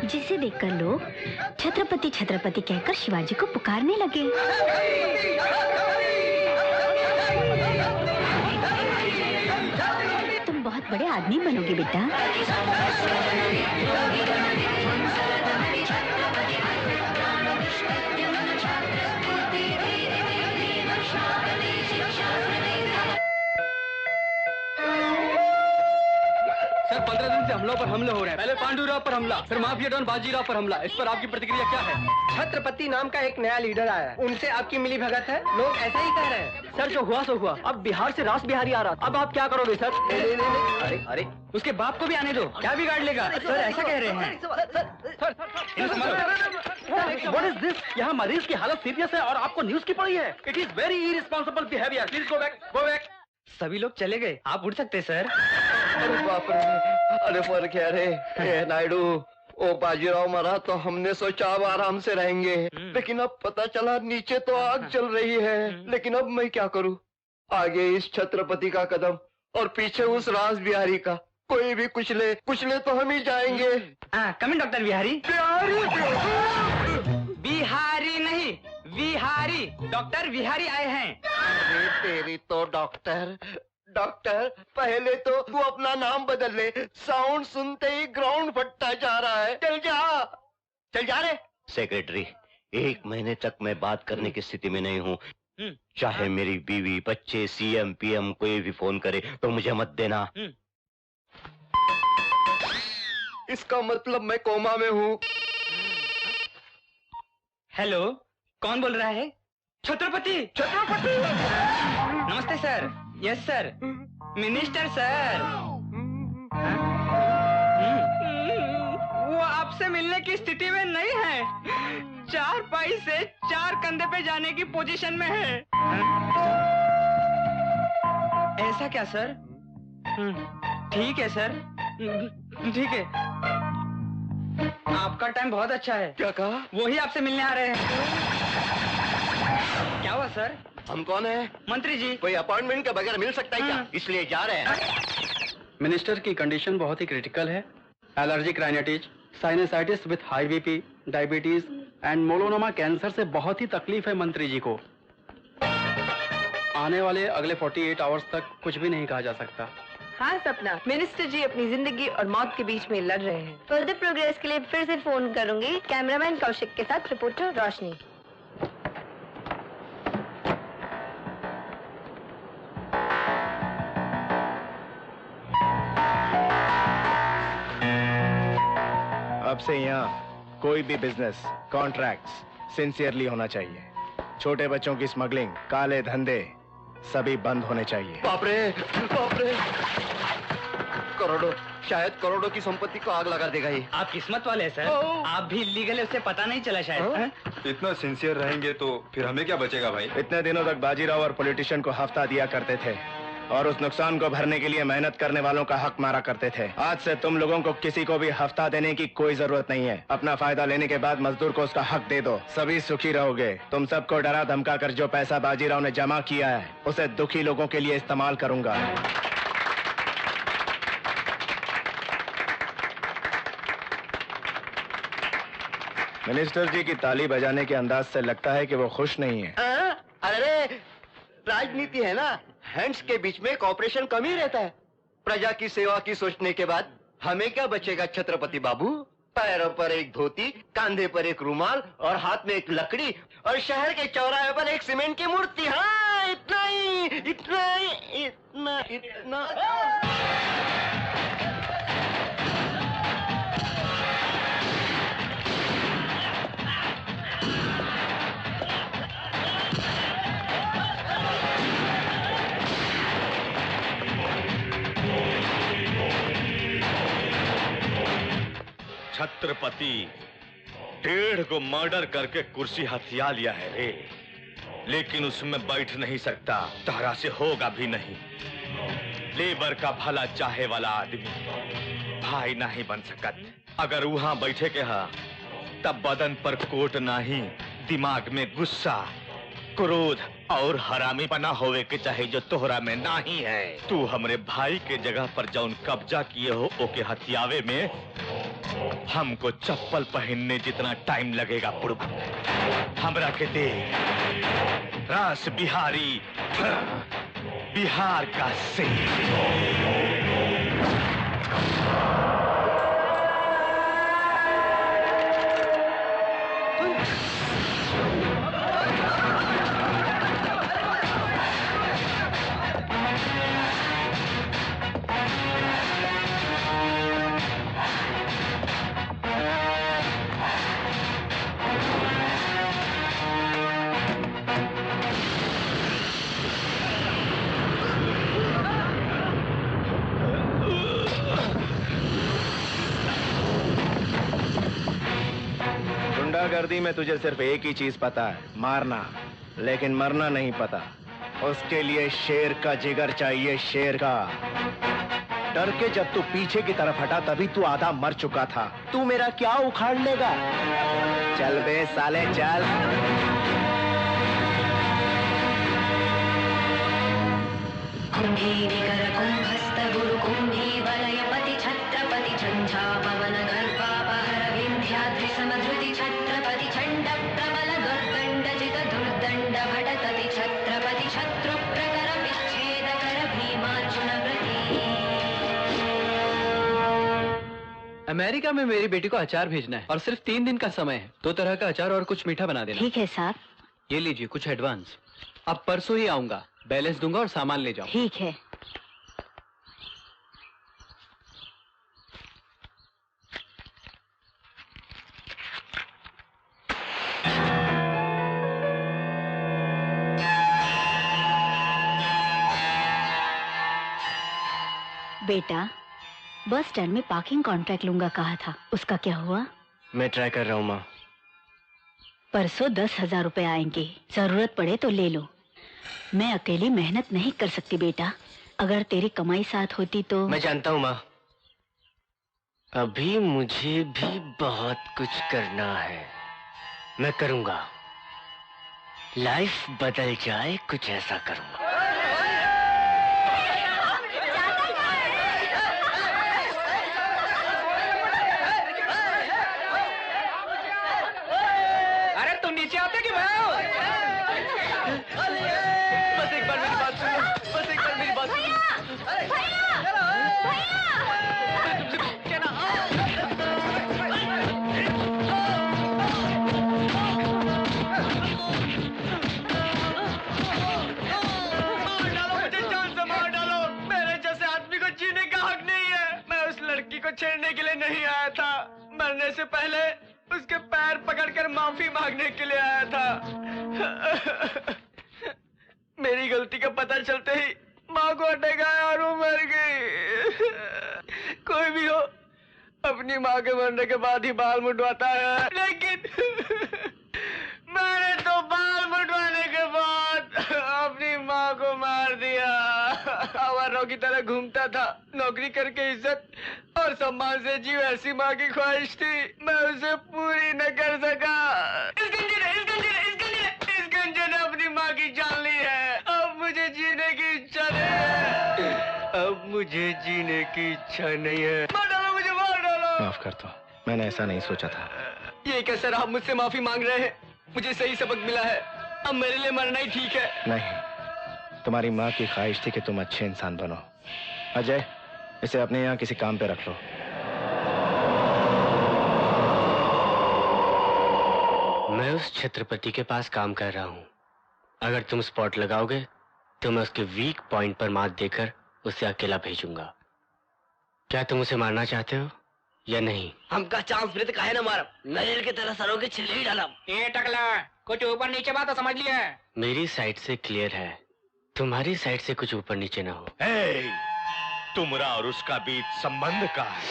जिसे देखकर लोग छत्रपति छत्रपति कहकर शिवाजी को पुकारने लगे। तुम बहुत बड़े आदमी बनोगे बेटा। सर 15 दिन से हमलों पर हमले हो रहे हैं। पहले पांडुराव पर हमला, फिर माफिया डॉन बाजीराव पर हमला। इस पर आपकी प्रतिक्रिया क्या है? छत्रपति नाम का एक नया लीडर आया है, उनसे आपकी मिली भगत है? लोग ऐसा ही कह रहे हैं। सर जो हुआ सो हुआ। अब बिहार से रास बिहारी आ रहा, अब आप क्या करोगे सर? अरे अरे उसके बाप को भी आने दो, क्या बिगाड़ लेगा? सर ऐसा कह रहे हैं। What is this? यहाँ मरीज की हालत सीरियस है और आपको न्यूज की पड़ी है। It is very irresponsible behaviour. Please go back, go back. सभी लोग चले गए, आप उठ सकते सर। अरे बाप रे, अरे पर कह रहे नायडू, ओ बाजीराव मरा तो हमने सोचा अब आराम से रहेंगे, लेकिन अब पता चला नीचे तो आग चल रही है। लेकिन अब मैं क्या करूं? आगे इस छत्रपति का कदम और पीछे उस रास बिहारी का। कोई भी कुचले तो हम ही जाएंगे। Coming doctor Bihari. बिहारी नहीं, बिहारी। डॉक्टर बिहारी आए हैं। अरे तेरी तो डॉक्टर पहले तो तू अपना नाम बदल ले। साउंड सुनते ही ग्राउंड फटता जा रहा है। चल जा रे। सेक्रेटरी, 1 महीने तक मैं बात करने की स्थिति में नहीं हूँ। चाहे मेरी बीवी, बच्चे, सीएम, पीएम कोई भी फोन करे तो मुझे मत देना। इसका मतलब मैं कोमा में हूँ। हेलो, कौन बोल रहा है? छत्रपति। नमस्ते sir. Yes sir, minister sir. वो आपसे मिलने की स्थिति में नहीं है। 4 पाई से 4 कंधे पे जाने की पोजीशन में है। ऐसा क्या सर? ठीक है सर, ठीक है। आपका टाइम बहुत अच्छा है। क्या कहा? वही आपसे मिलने आ रहे हैं। क्या हुआ सर? हम कौन है? मंत्री जी। कोई अपॉइंटमेंट के बगैर मिल सकता है क्या? इसलिए जा रहे हैं। मिनिस्टर की कंडीशन बहुत ही क्रिटिकल है। Allergic rhinitis, sinusitis with high BP, diabetes and melanoma cancer से बहुत ही तकलीफ है मंत्री जी को। आने वाले अगले 48 आवर्स तक कुछ भी नहीं कहा जा सकता। हाँ सपना, मिनिस्टर जी अपनी जिंदगी और मौत के बीच में लड़ रहे हैं। फर्दर प्रोग्रेस के लिए फिर से फोन करूंगी। कैमरामैन कौशिक के साथ रिपोर्टर रोशनी। अब से यहाँ कोई भी बिजनेस कॉन्ट्रैक्ट्स सिंसियरली होना चाहिए। छोटे बच्चों की स्मगलिंग, काले धंधे सभी बंद होने चाहिए। बाप रे, बाप रे। करोड़ों, शायद करोड़ों की संपत्ति को आग लगा देगा ये। आप किस्मत वाले हैं सर। आप भी इलीगल है, उसे पता नहीं चला शायद। इतना सिंसियर रहेंगे तो फिर हमें क्या बचेगा भाई? इतने दिनों तक बाजीराव और पॉलिटिशियन को हफ्ता दिया करते थे और उस नुकसान को भरने के लिए मेहनत करने वालों का हक मारा करते थे। आज से तुम लोगों को किसी को भी हफ्ता देने की कोई जरूरत नहीं है। अपना फायदा लेने के बाद मजदूर को उसका हक दे दो, सभी सुखी रहोगे। तुम सबको डरा धमका कर जो पैसा बाजीराव ने जमा किया है उसे दुखी लोगों के लिए इस्तेमाल करूंगा। मिनिस्टर जी की ताली बजाने के अंदाज से लगता है कि वो खुश नहीं है। अरे राजनीति है ना, हैंड्स के बीच में कॉपरेशन कम ही रहता है। प्रजा की सेवा की सोचने के बाद हमें क्या बचेगा छत्रपति बाबू? पैरों पर एक धोती, कांधे पर एक रुमाल और हाथ में एक लकड़ी और शहर के चौराहे पर एक सीमेंट की मूर्ति। हाँ, इतना ही, इतना ही, इतना इतना। छत्रपति 1.5 को मर्डर करके कुर्सी हथिया लिया है रे, लेकिन उसमें बैठ नहीं सकता। तारा से होगा भी नहीं। लेबर का भला चाहे वाला आदमी भाई नहीं बन सकत। अगर वहां बैठे के हा तब बदन पर कोट नहीं, दिमाग में गुस्सा, क्रोध और हरामी बना होवे के चाहे जो तोहरा में नहीं है। तू हमरे भाई के जगह पर जौन कब्जा किए हो ओके हथियावे में हमको चप्पल पहनने जितना टाइम लगेगा पुड़बा। हमरा के दे रास बिहारी, बिहार का शेर। गुंडागर्दी में तुझे सिर्फ एक ही चीज पता है, मारना, लेकिन मरना नहीं पता। उसके लिए शेर का जिगर चाहिए, शेर का। डर के जब तू पीछे की तरफ हटा तभी तू आधा मर चुका था। तू मेरा क्या उखाड़ लेगा? चल बे साले चल। कुंभी कर कुंभस्थ गुरु कुंभी वलयपति छत्रपति झंझा पवन गर्भापहर विंध्याद्रि समधृति छत्रपति छंड प्रबल दुर्दंड जित दुर्दंड भटकति छत्रपति शत्रु प्रकर विच्छेद कर भीमार्जुन प्रति। अमेरिका में मेरी बेटी को अचार भेजना है और सिर्फ 3 दिन का समय है। 2 तरह का अचार और कुछ मीठा बना देना। ठीक है साहब। ये लीजिए कुछ एडवांस। अब परसों ही आऊंगा, बैलेंस दूंगा और सामान ले जाऊं। ठीक है। बेटा, बस स्टैंड में पार्किंग कॉन्ट्रैक्ट लूंगा कहा था, उसका क्या हुआ? मैं ट्राई कर रहा हूँ माँ। परसों 10,000 रुपए आएंगे, जरूरत पड़े तो ले लो। मैं अकेली मेहनत नहीं कर सकती बेटा, अगर तेरी कमाई साथ होती तो। मैं जानता हूँ माँ, अभी मुझे भी बहुत कुछ करना है, मैं करूंगा। लाइफ बदल जाए कुछ ऐसा करूंगा। अरे तुम नीचे आते कि मैं आऊं? बस एक बार मेरी बात सुनो, बस एक बार मेरी बात सुनो। को छेड़ने के लिए नहीं आया था, मरने से पहले उसके पैर पकड़कर माफी मांगने के लिए आया था। मेरी गलती का पता चलते ही माँ को अटैक आया और वो मर गई। कोई भी हो अपनी माँ के मरने के बाद ही बाल मुंडवाता है, लेकिन मैंने तो बाल मुंडवाने के बाद अपनी माँ को मार दिया। आवारों की तरह घूमता था, नौकरी करके इज्जत और सम्मान से जीव, ऐसी माँ की ख्वाहिश थी, मैं उसे पूरी न कर सका। इस गंजे ने अपनी माँ की जान ली है। अब मुझे जीने की इच्छा नहीं है, अब मुझे जीने की इच्छा नहीं है। मार डालो मुझे, मार डालो। माफ कर दो, मैंने ऐसा नहीं सोचा था। ये कैसे आप मुझसे माफी मांग रहे हैं? मुझे सही सबक मिला है, अब मेरे लिए मरना ही ठीक है। नहीं, तुम्हारी माँ की ख्वाहिश थी कि तुम अच्छे इंसान बनो। अजय, इसे अपने यहाँ किसी काम पे रख लो। मैं उस छत्रपति के पास काम कर रहा हूँ। अगर तुम स्पॉट लगाओगे तो मैं उसके वीक पॉइंट पर मात देकर उसे अकेला भेजूंगा। क्या तुम उसे मारना चाहते हो या नहीं? हमका चांस मिले तो काहे ना मारब, नरेल के तरह सरों के छिल्ले ही डालब। ये टकला, कुछ ऊपर नीचे बात तो समझ लिया है। मेरी साइड से क्लियर है, तुम्हारी साइड से कुछ ऊपर नीचे ना हो। तुमरा और उसका बीच संबंध का है,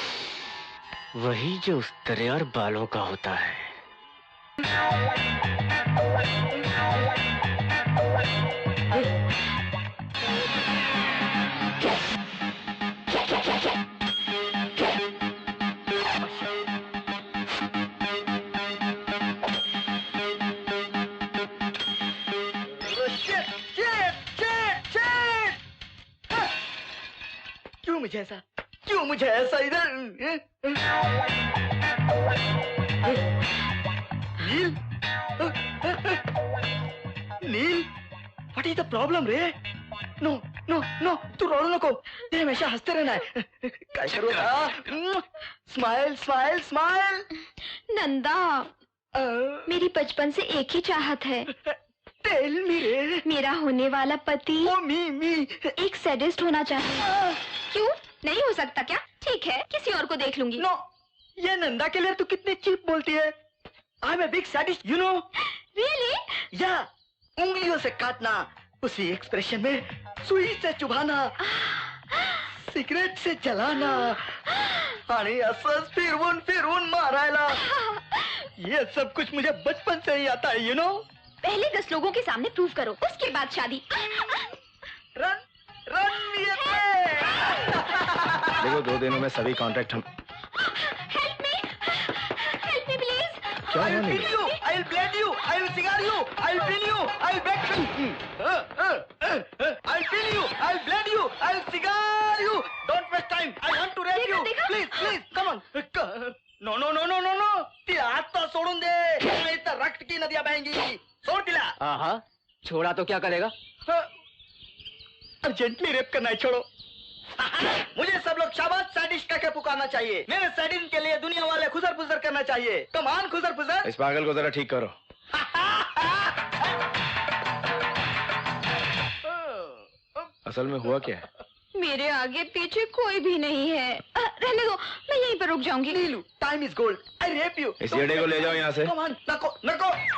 वही जो उस तरह और बालों का होता है। क्यों मुझे ऐसा इधर? नील, नील, व्हाट इज द प्रॉब्लम रे? नो नो नो, तू रो नको, ते हमेशा हंसते रहना है। क्या करूँ? Smile smile smile. नंदा, मेरी बचपन से एक ही चाहत है। टेल मी रे। मेरा होने वाला पति मी एक सैडिस्ट होना चाहिए। क्यों नहीं हो सकता क्या? ठीक है, किसी और को देख लूंगी। नो, ये नंदा के लिए तू कितनी चीप बोलती है। I am a big sadist, you know. Really? Yeah, उंगलियों से काटना, उसी एक्सप्रेशन में सुई से चुभाना, सिगरेट से जलाना आणि असंच फिरवून मारायला, ये सब कुछ मुझे बचपन से ही आता है, यू नो। पहले 10 लोगों के सामने प्रूव करो, उसके बाद शादी। रन देखो, 2 दिनों में सभी कॉन्ट्रैक्ट हम। Help me please। क्या I will kill you, I will blade you, I will cigar you, I will pin you, I will back you, I will pin you, I will blade you, I will cigar you. Don't waste time, I want to rape you. Please, come on. No. तिला आता सोडून दे, नहीं तो रक्त की नदियां बहेंगी। छोड़ तिला। हाँ, छोड़ा तो क्या करेगा? अर्जेंटली रेप करना है, छोड़ो। मुझे सब लोग शाबाश सैडिस्ट कहकर पुकारना चाहिए। मेरे सैडिस्ट के लिए दुनिया वाले खुसर फुसर करना चाहिए। कमान खुसर फुसर। इस पागल को जरा ठीक करो। असल में हुआ क्या है? मेरे आगे पीछे कोई भी नहीं है। रहने दो, मैं यहीं पर रुक जाऊंगी। Neelu, time is gold, I rape you. इस येडे को ले जाओ यहाँ से। कमान, नको,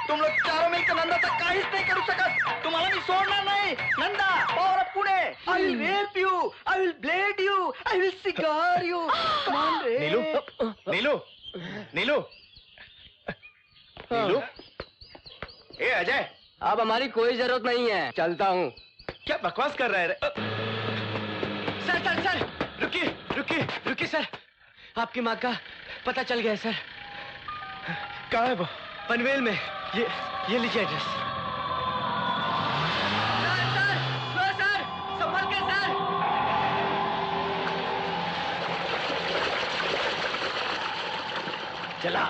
तुम लोग चारों में नंदा तक काहीच नहीं करू शकत। तुम्हाला मी सोडणार नाही। नंदा, और Pune, I will rape you, I will blade you, I will cigar you. Come on रे। नीलू, ए अजय, अब हमारी कोई जरूरत नहीं है, चलता हूँ। क्या बकवास कर रहा है? सर, रुकिए सर, आपकी माँ का पता चल गया सर। कहाँ है वो? पनवेल में। ये लीजिए एड्रेस। सर, संभल के सर। चला।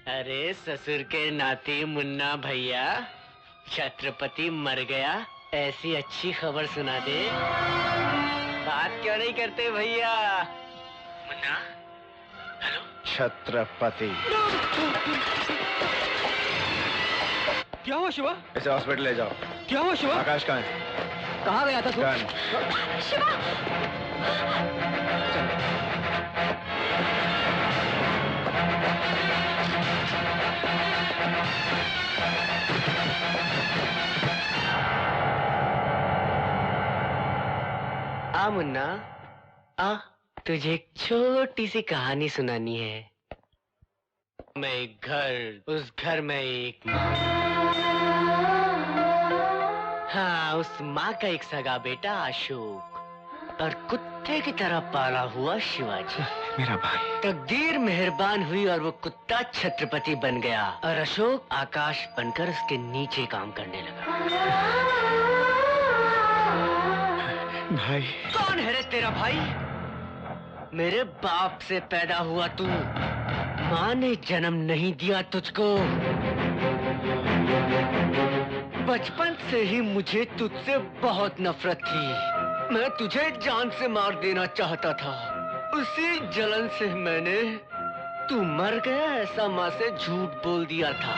अरे ससुर के नाती मुन्ना भैया, छत्रपति मर गया, ऐसी अच्छी खबर सुना दे। बात क्यों नहीं करते भैया? मुन्ना, हेलो। छत्रपति। क्या हुआ शिवा? इसे हॉस्पिटल ले जाओ। क्या हुआ शिवा? आकाश कहाँ है? कहाँ गया था तू? शिवा! आ मुन्ना, आ, तुझे एक छोटी सी कहानी सुनानी है। मैं एक घर, उस घर में एक माँ। हाँ, उस माँ का एक सगा बेटा अशोक और कुत्ते की तरह पाला हुआ शिवाजी। मेरा भाई। तकदीर मेहरबान हुई और वो कुत्ता छत्रपति बन गया और अशोक आकाश बनकर उसके नीचे काम करने लगा। भाई। कौन है रे तेरा भाई? मेरे बाप से पैदा हुआ तू, माँ ने जन्म नहीं दिया तुझको। बचपन से ही मुझे तुझसे बहुत नफरत थी। मैं तुझे जान से मार देना चाहता था। उसी जलन से मैंने तू मर गया ऐसा माँ से झूठ बोल दिया था।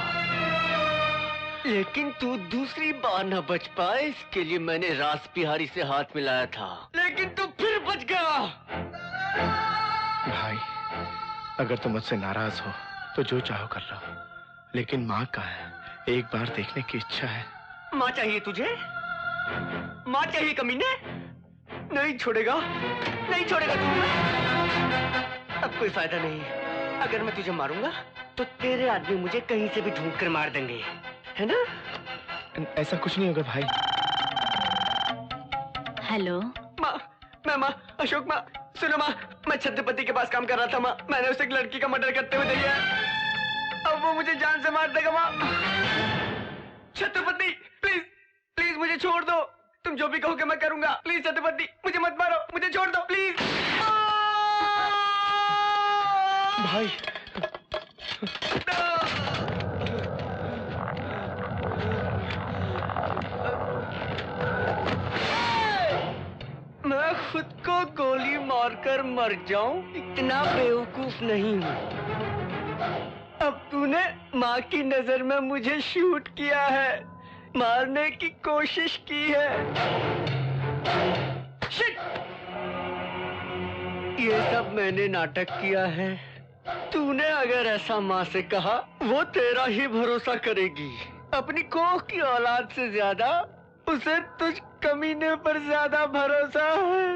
लेकिन तू दूसरी बार न बच पाए, इसके लिए मैंने रास बिहारी से हाथ मिलाया था, लेकिन तू फिर बच गया। भाई, अगर तुम मुझसे नाराज हो तो जो चाहो कर लो, लेकिन माँ कहाँ है? एक बार देखने की इच्छा है। माँ चाहिए तुझे? माँ चाहिए कमीने? नहीं छोड़ेगा, नहीं छोड़ेगा तू। अब कोई फायदा नहीं। अगर मैं तुझे मारूंगा तो तेरे आदमी मुझे कहीं से भी ढूंढ कर मार देंगे, है ना? ऐसा कुछ नहीं होगा भाई। हेलो माँ, अशोक माँ, सुनो माँ, मैं छत्रपति के पास काम कर रहा था माँ। मैंने उसे एक लड़की का मर्डर करते हुए देखा है। अब वो मुझे जान से मार देगा माँ। छत्रपति, प्लीज प्लीज मुझे छोड़ दो। तुम जो भी कहोगे मैं करूंगा। प्लीज छत्रपति, मुझे मत मारो, मुझे छोड़ दो प्लीज। भाई। मैं खुद को गोली मारकर मर जाऊं, इतना बेवकूफ नहीं हूँ। अब तूने माँ की नजर में मुझे शूट किया है, मारने की कोशिश की है। शिट! ये सब मैंने नाटक किया है। तूने अगर ऐसा माँ से कहा, वो तेरा ही भरोसा करेगी। अपनी कोख की औलाद से ज्यादा उसे तुझ कमीने पर ज्यादा भरोसा है।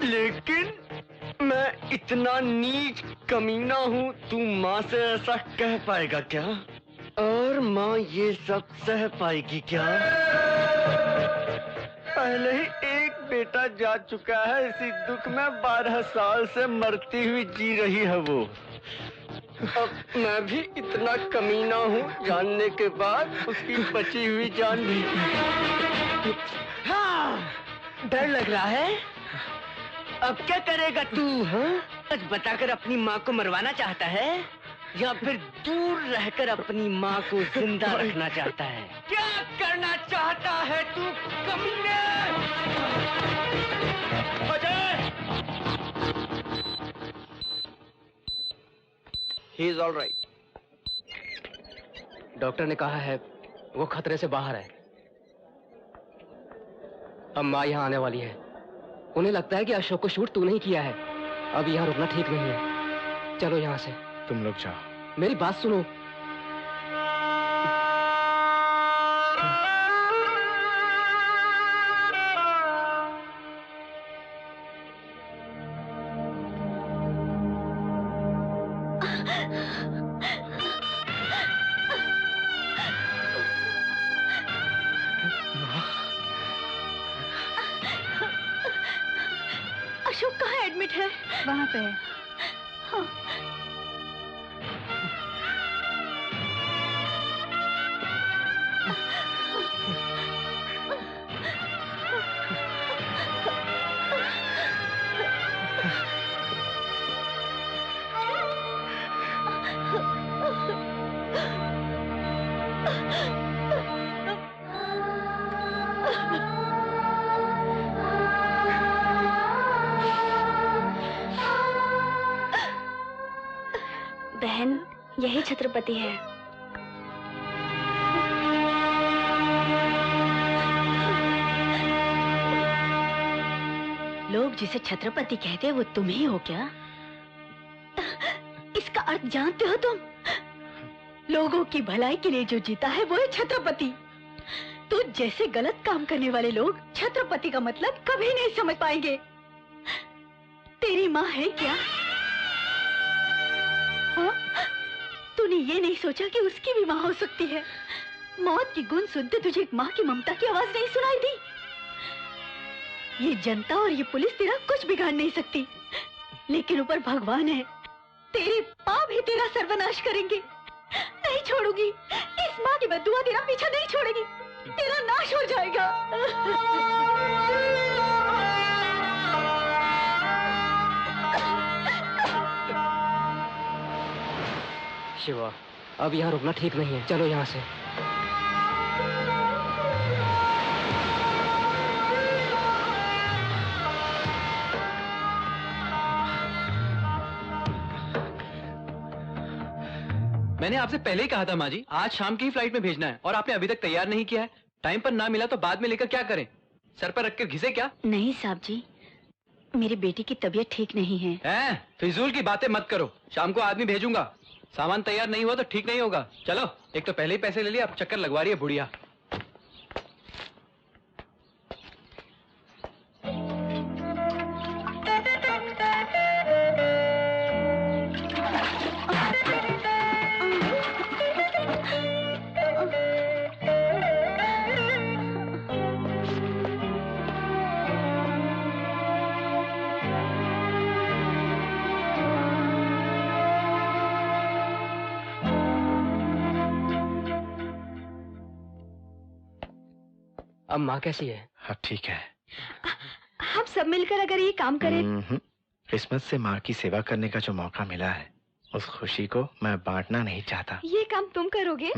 लेकिन मैं इतना नीच कमीना हूँ, तू माँ से ऐसा कह पाएगा क्या? और माँ ये सब सह पाएगी क्या? पहले ही एक बेटा जा चुका है, इसी दुख में 12 साल से मरती हुई जी रही है वो। अब मैं भी इतना कमीना हूँ जानने के बाद उसकी बची हुई जान भी। हाँ, डर लग रहा है? अब क्या करेगा तू? हाँ, सच बताकर अपनी माँ को मरवाना चाहता है या फिर दूर रहकर अपनी माँ को जिंदा रखना चाहता है? क्या करना चाहता है तू कमीने? Ajay! He is all right. Doctor ने कहा है वो खतरे से बाहर है। अब माँ यहाँ आने वाली है। उन्हें लगता है कि अशोक को शूट तूने ही किया है। अब यहाँ रुकना ठीक नहीं है। चलो यहाँ से। तुम लोग जाओ। मेरी बात सुनो। अशोक कहाँ एडमिट है? वहाँ पे है। हाँ। बहन, यही छत्रपति है। लोग जिसे छत्रपति कहते हैं वो तुम ही हो क्या? इसका अर्थ जानते हो तुम? लोगों की भलाई के लिए जो जीता है वो है छत्रपति। तो जैसे गलत काम करने वाले लोग छत्रपति का मतलब कभी नहीं समझ पाएंगे। तेरी माँ है क्या? हाँ? तूने ये नहीं सोचा कि उसकी भी माँ हो सकती है? मौत की गुण सुनते तुझे एक माँ की ममता की आवाज नहीं सुनाई दी? ये जनता और ये पुलिस तेरा कुछ बिगाड़ नहीं सकती, लेकिन ऊपर भगवान है, तेरे पाप ही तेरा सर्वनाश करेंगे। नहीं छोड़ूंगी, इस माँ की बद्दुआ तेरा पीछा नहीं छोड़ेगी, तेरा नाश हो जाएगा। शिवा, अब यहाँ रुकना ठीक नहीं है। चलो यहाँ से। मैंने आपसे पहले ही कहा था माँ जी, आज शाम की ही फ्लाइट में भेजना है और आपने अभी तक तैयार नहीं किया है। टाइम पर ना मिला तो बाद में लेकर क्या करें? सर पर रखकर घिसे क्या? नहीं साहब जी, मेरी बेटी की तबीयत ठीक नहीं है। फिजूल की बातें मत करो। शाम को आदमी भेजूंगा। सामान तैयार नहीं हुआ तो ठीक नहीं होगा। चलो, एक तो पहले ही पैसे ले लिए, अब चक्कर लगवा रही है बुढ़िया। अब माँ कैसी है? हाँ ठीक है। हम सब मिलकर अगर ये काम करें। क्रिसमस से माँ की सेवा करने का जो मौका मिला है, उस खुशी को मैं बांटना नहीं चाहता। ये काम तुम करोगे?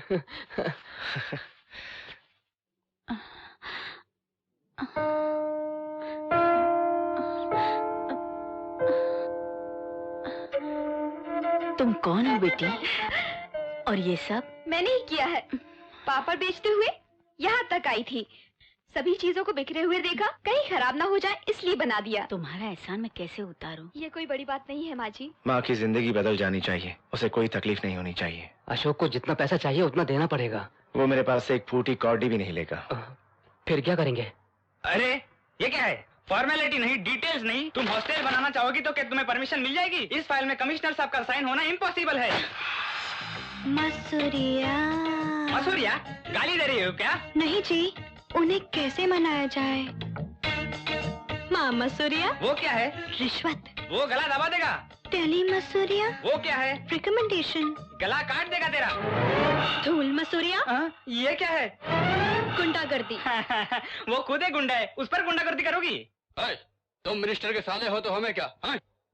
तुम कौन हो बेटी? और ये सब? मैंने ही किया है। पापड़ बेचते हुए यहाँ तक आई थी, सभी चीजों को बिखरे हुए देखा, कहीं खराब ना हो जाए इसलिए बना दिया। तुम्हारा एहसान मैं कैसे उतारूं? ये कोई बड़ी बात नहीं है माँ जी। माँ की जिंदगी बदल जानी चाहिए, उसे कोई तकलीफ नहीं होनी चाहिए। अशोक को जितना पैसा चाहिए उतना देना पड़ेगा। वो मेरे पास से एक फूटी कौड़ी भी नहीं लेगा। फिर क्या करेंगे? अरे ये क्या है? फॉर्मेलिटी नहीं, डिटेल्स नहीं। तुम हॉस्टल बनाना चाहोगी तो क्या तुम्हें परमिशन मिल जाएगी? इस फाइल में कमिश्नर साहब का साइन होना इम्पॉसिबल है। मसूरिया। मसूरिया? गाली दे रही हो क्या? नहीं जी, उन्हें कैसे मनाया जाए? माँ मसूरिया। वो क्या है? रिश्वत। वो गला दबा देगा। टेली मसूरिया। वो क्या है? रिकमेंडेशन। गला काट देगा तेरा। धूल मसूरिया। ये क्या है? गुंडागर्दी। वो खुद ही गुंडा है, उस पर गुंडागर्दी करोगी? तुम मिनिस्टर के साले हो तो हमें क्या?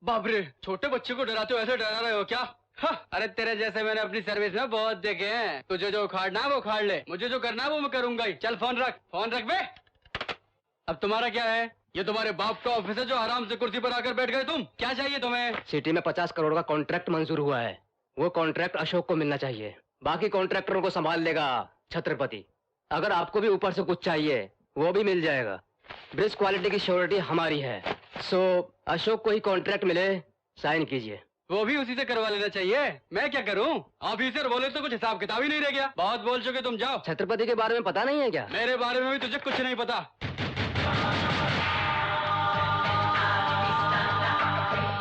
बाप रे, छोटे बच्चे को डराते हो, ऐसे डरा रहे हो क्या? अरे तेरे जैसे मैंने अपनी सर्विस में बहुत देखे हैं। तुझे जो उखाड़ना है वो उखाड़ ले, मुझे जो करना है वो मैं करूंगा ही। चल फोन रख बे। अब तुम्हारा क्या है? ये तुम्हारे बाप का ऑफिस है जो आराम से कुर्सी पर आकर बैठ गए तुम। क्या चाहिए तुम्हें? सिटी में 50 करोड़ का कॉन्ट्रैक्ट मंजूर हुआ है, वो कॉन्ट्रैक्ट अशोक को मिलना चाहिए। बाकी कॉन्ट्रैक्टरों को संभाल लेगा छत्रपति। अगर आपको भी ऊपर से कुछ चाहिए वो भी मिल जाएगा। ब्रिज क्वालिटी की श्योरिटी हमारी है। सो अशोक को ही कॉन्ट्रैक्ट मिले, साइन कीजिए। वो भी उसी से करवा लेना चाहिए। मैं क्या करूं? ऑफिसर बोले तो कुछ हिसाब किताब ही नहीं रह गया। बहुत बोल चुके, तुम जाओ। छत्रपति के बारे में पता नहीं है क्या? मेरे बारे में भी तुझे कुछ नहीं पता।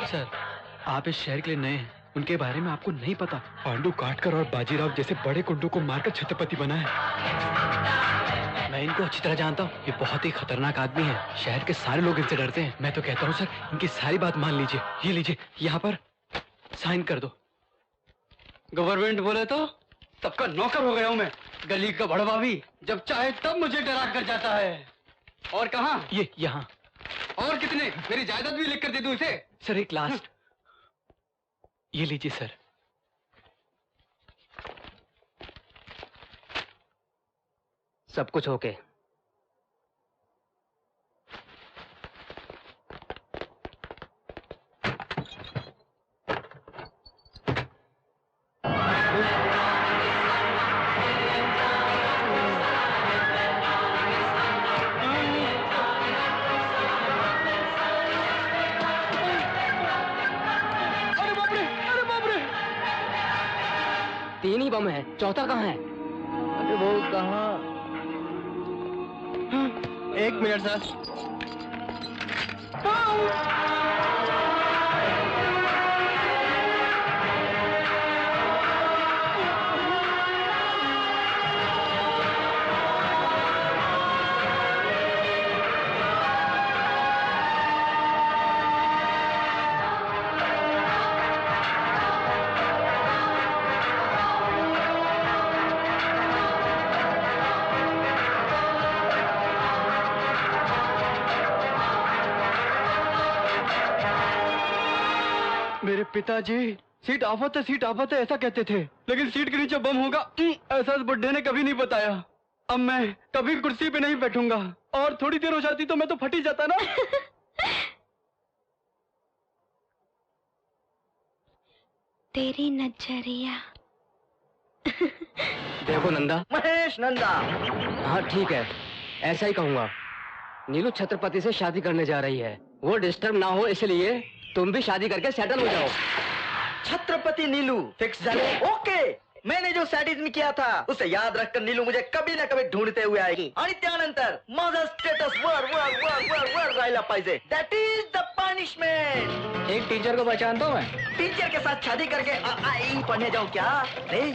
सर, आप इस शहर के लिए नए हैं, उनके बारे में आपको नहीं पता। पांडु काटकर और बाजीराव जैसे बड़े गुंडों को मारकर छत्रपति बना है। मैं इनको अच्छी तरह जानता हूँ, ये बहुत ही खतरनाक आदमी है। शहर के सारे लोग इनसे डरते हैं। मैं तो कहता हूँ सर, इनकी सारी बात मान लीजिए। ये लीजिए, यहाँ पर साइन कर दो। गवर्नमेंट बोले तो सबका नौकर हो गया हूँ मैं। गली का बड़वा भी जब चाहे तब मुझे डरा कर जाता है। और कहाँ? ये यहाँ। और कितने? मेरी जायदाद भी लिख कर दे दूं इसे। सर एक लास्ट। ये लीजिए सर। सब कुछ ओके। तीन ही बम है, चौथा कहाँ है? अरे वो कहाँ? एक मिनट सर। मेरे पिताजी सीट आफत है ऐसा कहते थे, लेकिन सीट के नीचे बम होगा ऐसा इस बुड्ढे ने कभी नहीं बताया। अब मैं कभी कुर्सी पे नहीं बैठूंगा, और थोड़ी देर हो जाती तो मैं तो फट ही जाता ना। तेरी नजरिया। देखो नंदा। महेश नंदा। हाँ ठीक है, ऐसा ही कहूंगा। नीलू छत्रपति से शादी करने जा रही है, वो डिस्टर्ब ना हो इसलिए तुम भी शादी करके सेटल हो जाओ। छत्रपति नीलू फिक्स जाने। ओके, मैंने जो सॅडिझम किया था उसे याद रखकर नीलू मुझे कभी ना कभी ढूंढते हुए आएगी, आणि त्यानंतर माझा स्टेटस वर वर वर वर वर राहिला पाहिजे। That is the punishment. एक टीचर को पहचानता हूँ मैं। टीचर के साथ शादी करके आई पढ़ने जाऊँ क्या? नहीं।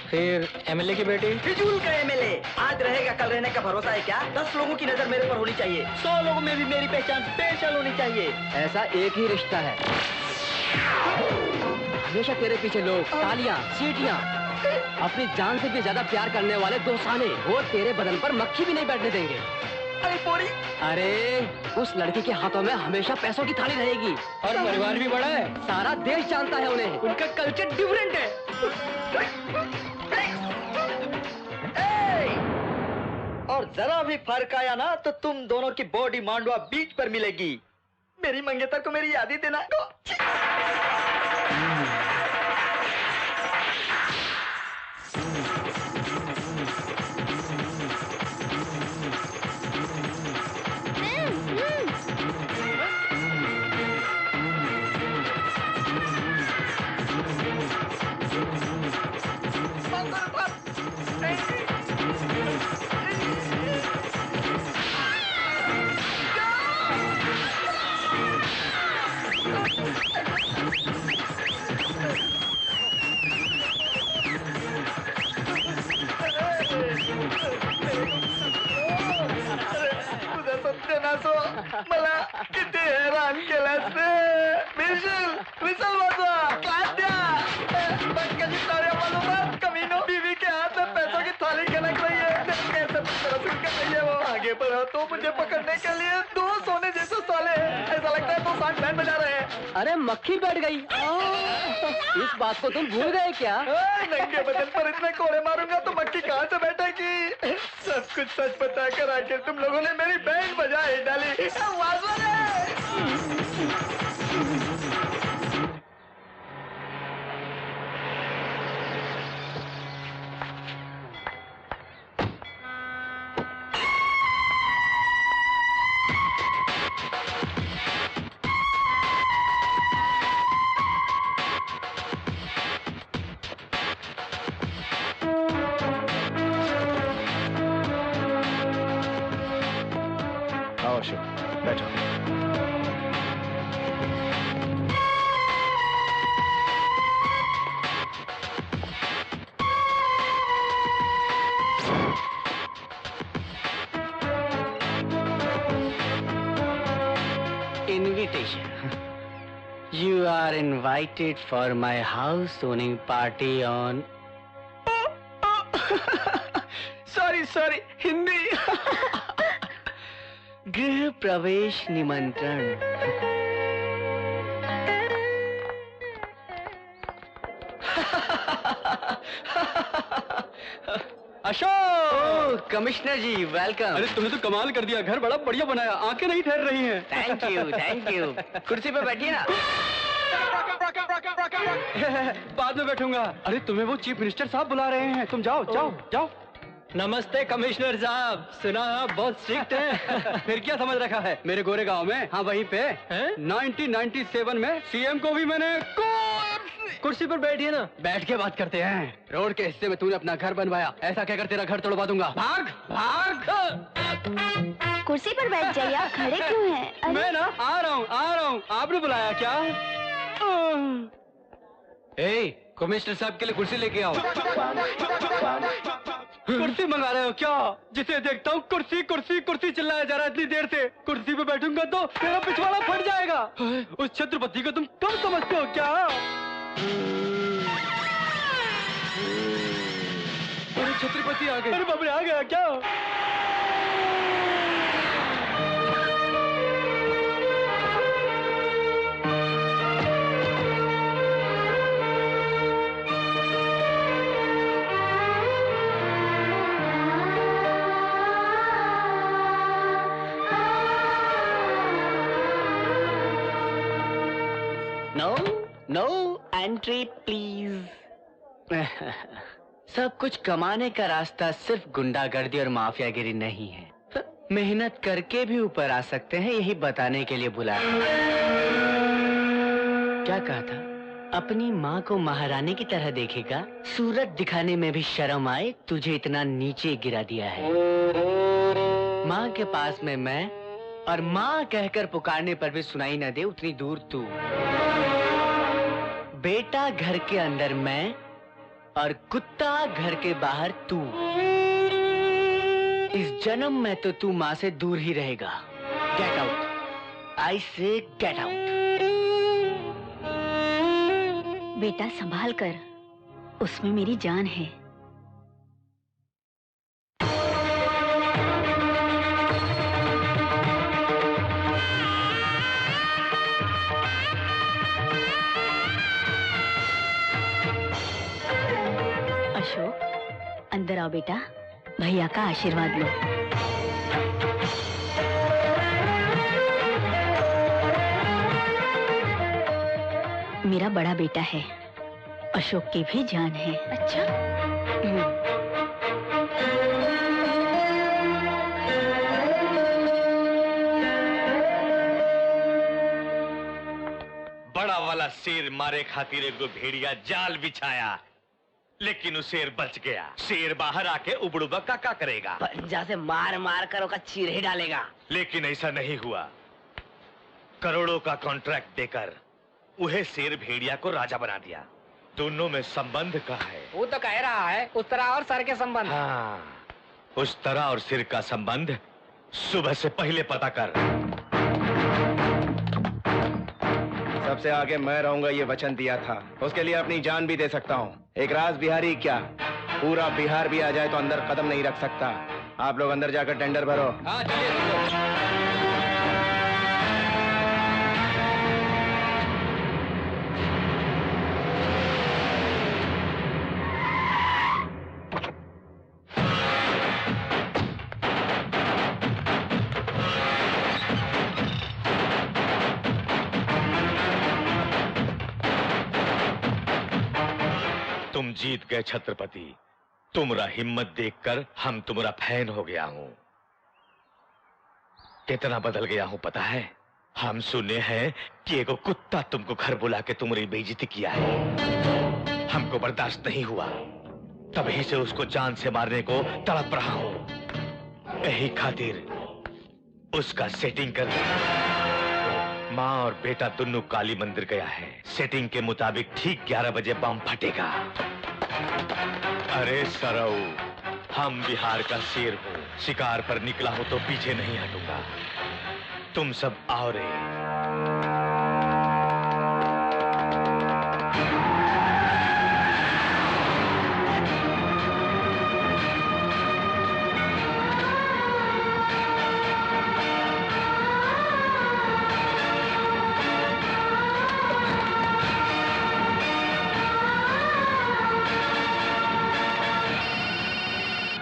फिर एमएलए की बेटी? फिजूल का एमएलए। आज रहेगा कल रहने का भरोसा है क्या? 10 लोगों की नजर मेरे पर होनी चाहिए, 100 लोगों में भी मेरी पहचान स्पेशल होनी चाहिए। ऐसा एक ही रिश्ता है, हमेशा तेरे पीछे लोग, तालियां, सीटियां। अपनी जान से भी ज्यादा प्यार करने वाले दोस्ताने, वो तेरे बदन पर मक्खी भी नहीं बैठने देंगे। अरे पोरी, अरे उस लड़की के हाथों में हमेशा पैसों की थाली रहेगी, और परिवार भी बड़ा है। सारा देश जानता है उन्हें। उनका कल्चर डिफरेंट है। जरा भी फर्क आया ना तो तुम दोनों की बॉडी मांडवा बीच पर मिलेगी। मेरी मंगेतर को मेरी याद ही देना। मला किती हैरान केलंस रे विसल वाजा क्लास द्या कशी ताड़ियां मालूम कमीनों बीवी के हाथ में पैसों की थाली खनक रही है कैसे तरस कर रही है वो आगे बढ़ा तो मुझे पकड़ने के लिए 2 सोने जैसे साले ऐसा लगता है 2 साथ बैंड बजा रहे हैं। अरे मक्खी बैठ गई। इस बात को तुम भूल गए क्या? नंगे बदन पर इतने कोड़े मारूंगा तो मक्खी कहाँ से बैठेगी? सब कुछ सच बता कर आखिर तुम लोगों ने मेरी बैंड बजाई डाली। आओ अशोक, बैठो। Invitation. You are invited for my house owning party on. Sorry Hindi. गृह प्रवेश निमंत्रण। अशोक! कमिश्नर जी वेलकम। अरे तुमने तो कमाल कर दिया, घर बड़ा बढ़िया बनाया, आंखें नहीं ठहर रही हैं। Thank you. कुर्सी पे बैठिए ना। बाद में बैठूंगा। अरे तुम्हें वो चीफ मिनिस्टर साहब बुला रहे हैं, तुम जाओ। नमस्ते कमिश्नर साहब, सुना आप बहुत स्ट्रिक्ट हैं। फिर क्या समझ रखा है मेरे गोरे गांव में? हाँ वहीं पे 1997 में सीएम को भी मैंने कुर्सी पर बैठिए ना। बैठ के बात करते हैं। रोड के हिस्से में तूने अपना घर बनवाया, ऐसा कहकर तेरा घर तोड़वा दूंगा। भाग। कुर्सी पर बैठ जाइए, आप खड़े क्यों हैं? मैं ना आ रहा हूँ। आपने बुलाया क्या? कमिश्नर साहब के लिए कुर्सी लेके आओ। कुर्सी मंगा रहे हो क्या? जिसे देखता हूँ कुर्सी चिल्लाया जा रहा है इतनी देर से। कुर्सी पे बैठूंगा तो मेरा पिछवाड़ा फट जाएगा। उस छत्रपति को तुम कम समझते हो क्या? अरे छत्रपति आ गए। अरे बाप रे, आ गया क्या? No entry please. सब कुछ कमाने का रास्ता सिर्फ गुंडागर्दी और माफियागिरी नहीं है। मेहनत करके भी ऊपर आ सकते हैं, यही बताने के लिए बुलाया। क्या कहा था? अपनी माँ को महारानी की तरह देखेगा? सूरत दिखाने में भी शर्म आए, तुझे इतना नीचे गिरा दिया है। माँ के पास में मैं, और माँ कहकर पुकारने पर भी सुनाई न दे उतनी दूर तू। बेटा घर के अंदर मैं, और कुत्ता घर के बाहर तू। इस जन्म में तो तू माँ से दूर ही रहेगा। गेट आउट, आई से गेट आउट। बेटा संभाल कर, उसमें मेरी जान है। अशोक, अंदर आओ बेटा, भैया का आशीर्वाद लो। मेरा बड़ा बेटा है, अशोक की भी जान है। अच्छा। बड़ा वाला शेर मारे खातिर एगो भेड़िया जाल बिछाया, लेकिन वो शेर बच गया। शेर बाहर आके उबड़ुबा का करेगा, पंजा से मार मार कर उसका चीर ही डालेगा। लेकिन ऐसा नहीं हुआ। करोड़ों का कॉन्ट्रैक्ट देकर उहे शेर भेड़िया को राजा बना दिया। दोनों में संबंध का है? वो तो कह रहा है उस्तरा और सर के संबंध। हाँ, उस तरह और सिर का संबंध सुबह से पहले पता कर। सबसे आगे मैं रहूंगा, ये वचन दिया था। उसके लिए अपनी जान भी दे सकता हूँ। एक राज बिहारी क्या, पूरा बिहार भी आ जाए तो अंदर कदम नहीं रख सकता। आप लोग अंदर जाकर टेंडर भरो। हाँ चलिए। तुम जीत गए छत्रपति। तुम्हारा हिम्मत देखकर हम तुम्हारा फैन हो गया हूं। कितना बदल गया हूं पता है? हम सुने हैं कि एगो कुत्ता तुमको घर बुला के तुम्हारी बेइज्जती किया है। हमको बर्दाश्त नहीं हुआ, तभी से उसको जान से मारने को तड़प रहा हूं। यही खातिर उसका सेटिंग कर दिया। माँ और बेटा दोनों काली मंदिर गया है। सेटिंग के मुताबिक ठीक 11 बजे बम फटेगा। अरे सरऊ, हम बिहार का शेर हो, शिकार पर निकला हो तो पीछे नहीं हटूंगा। तुम सब आओ रे।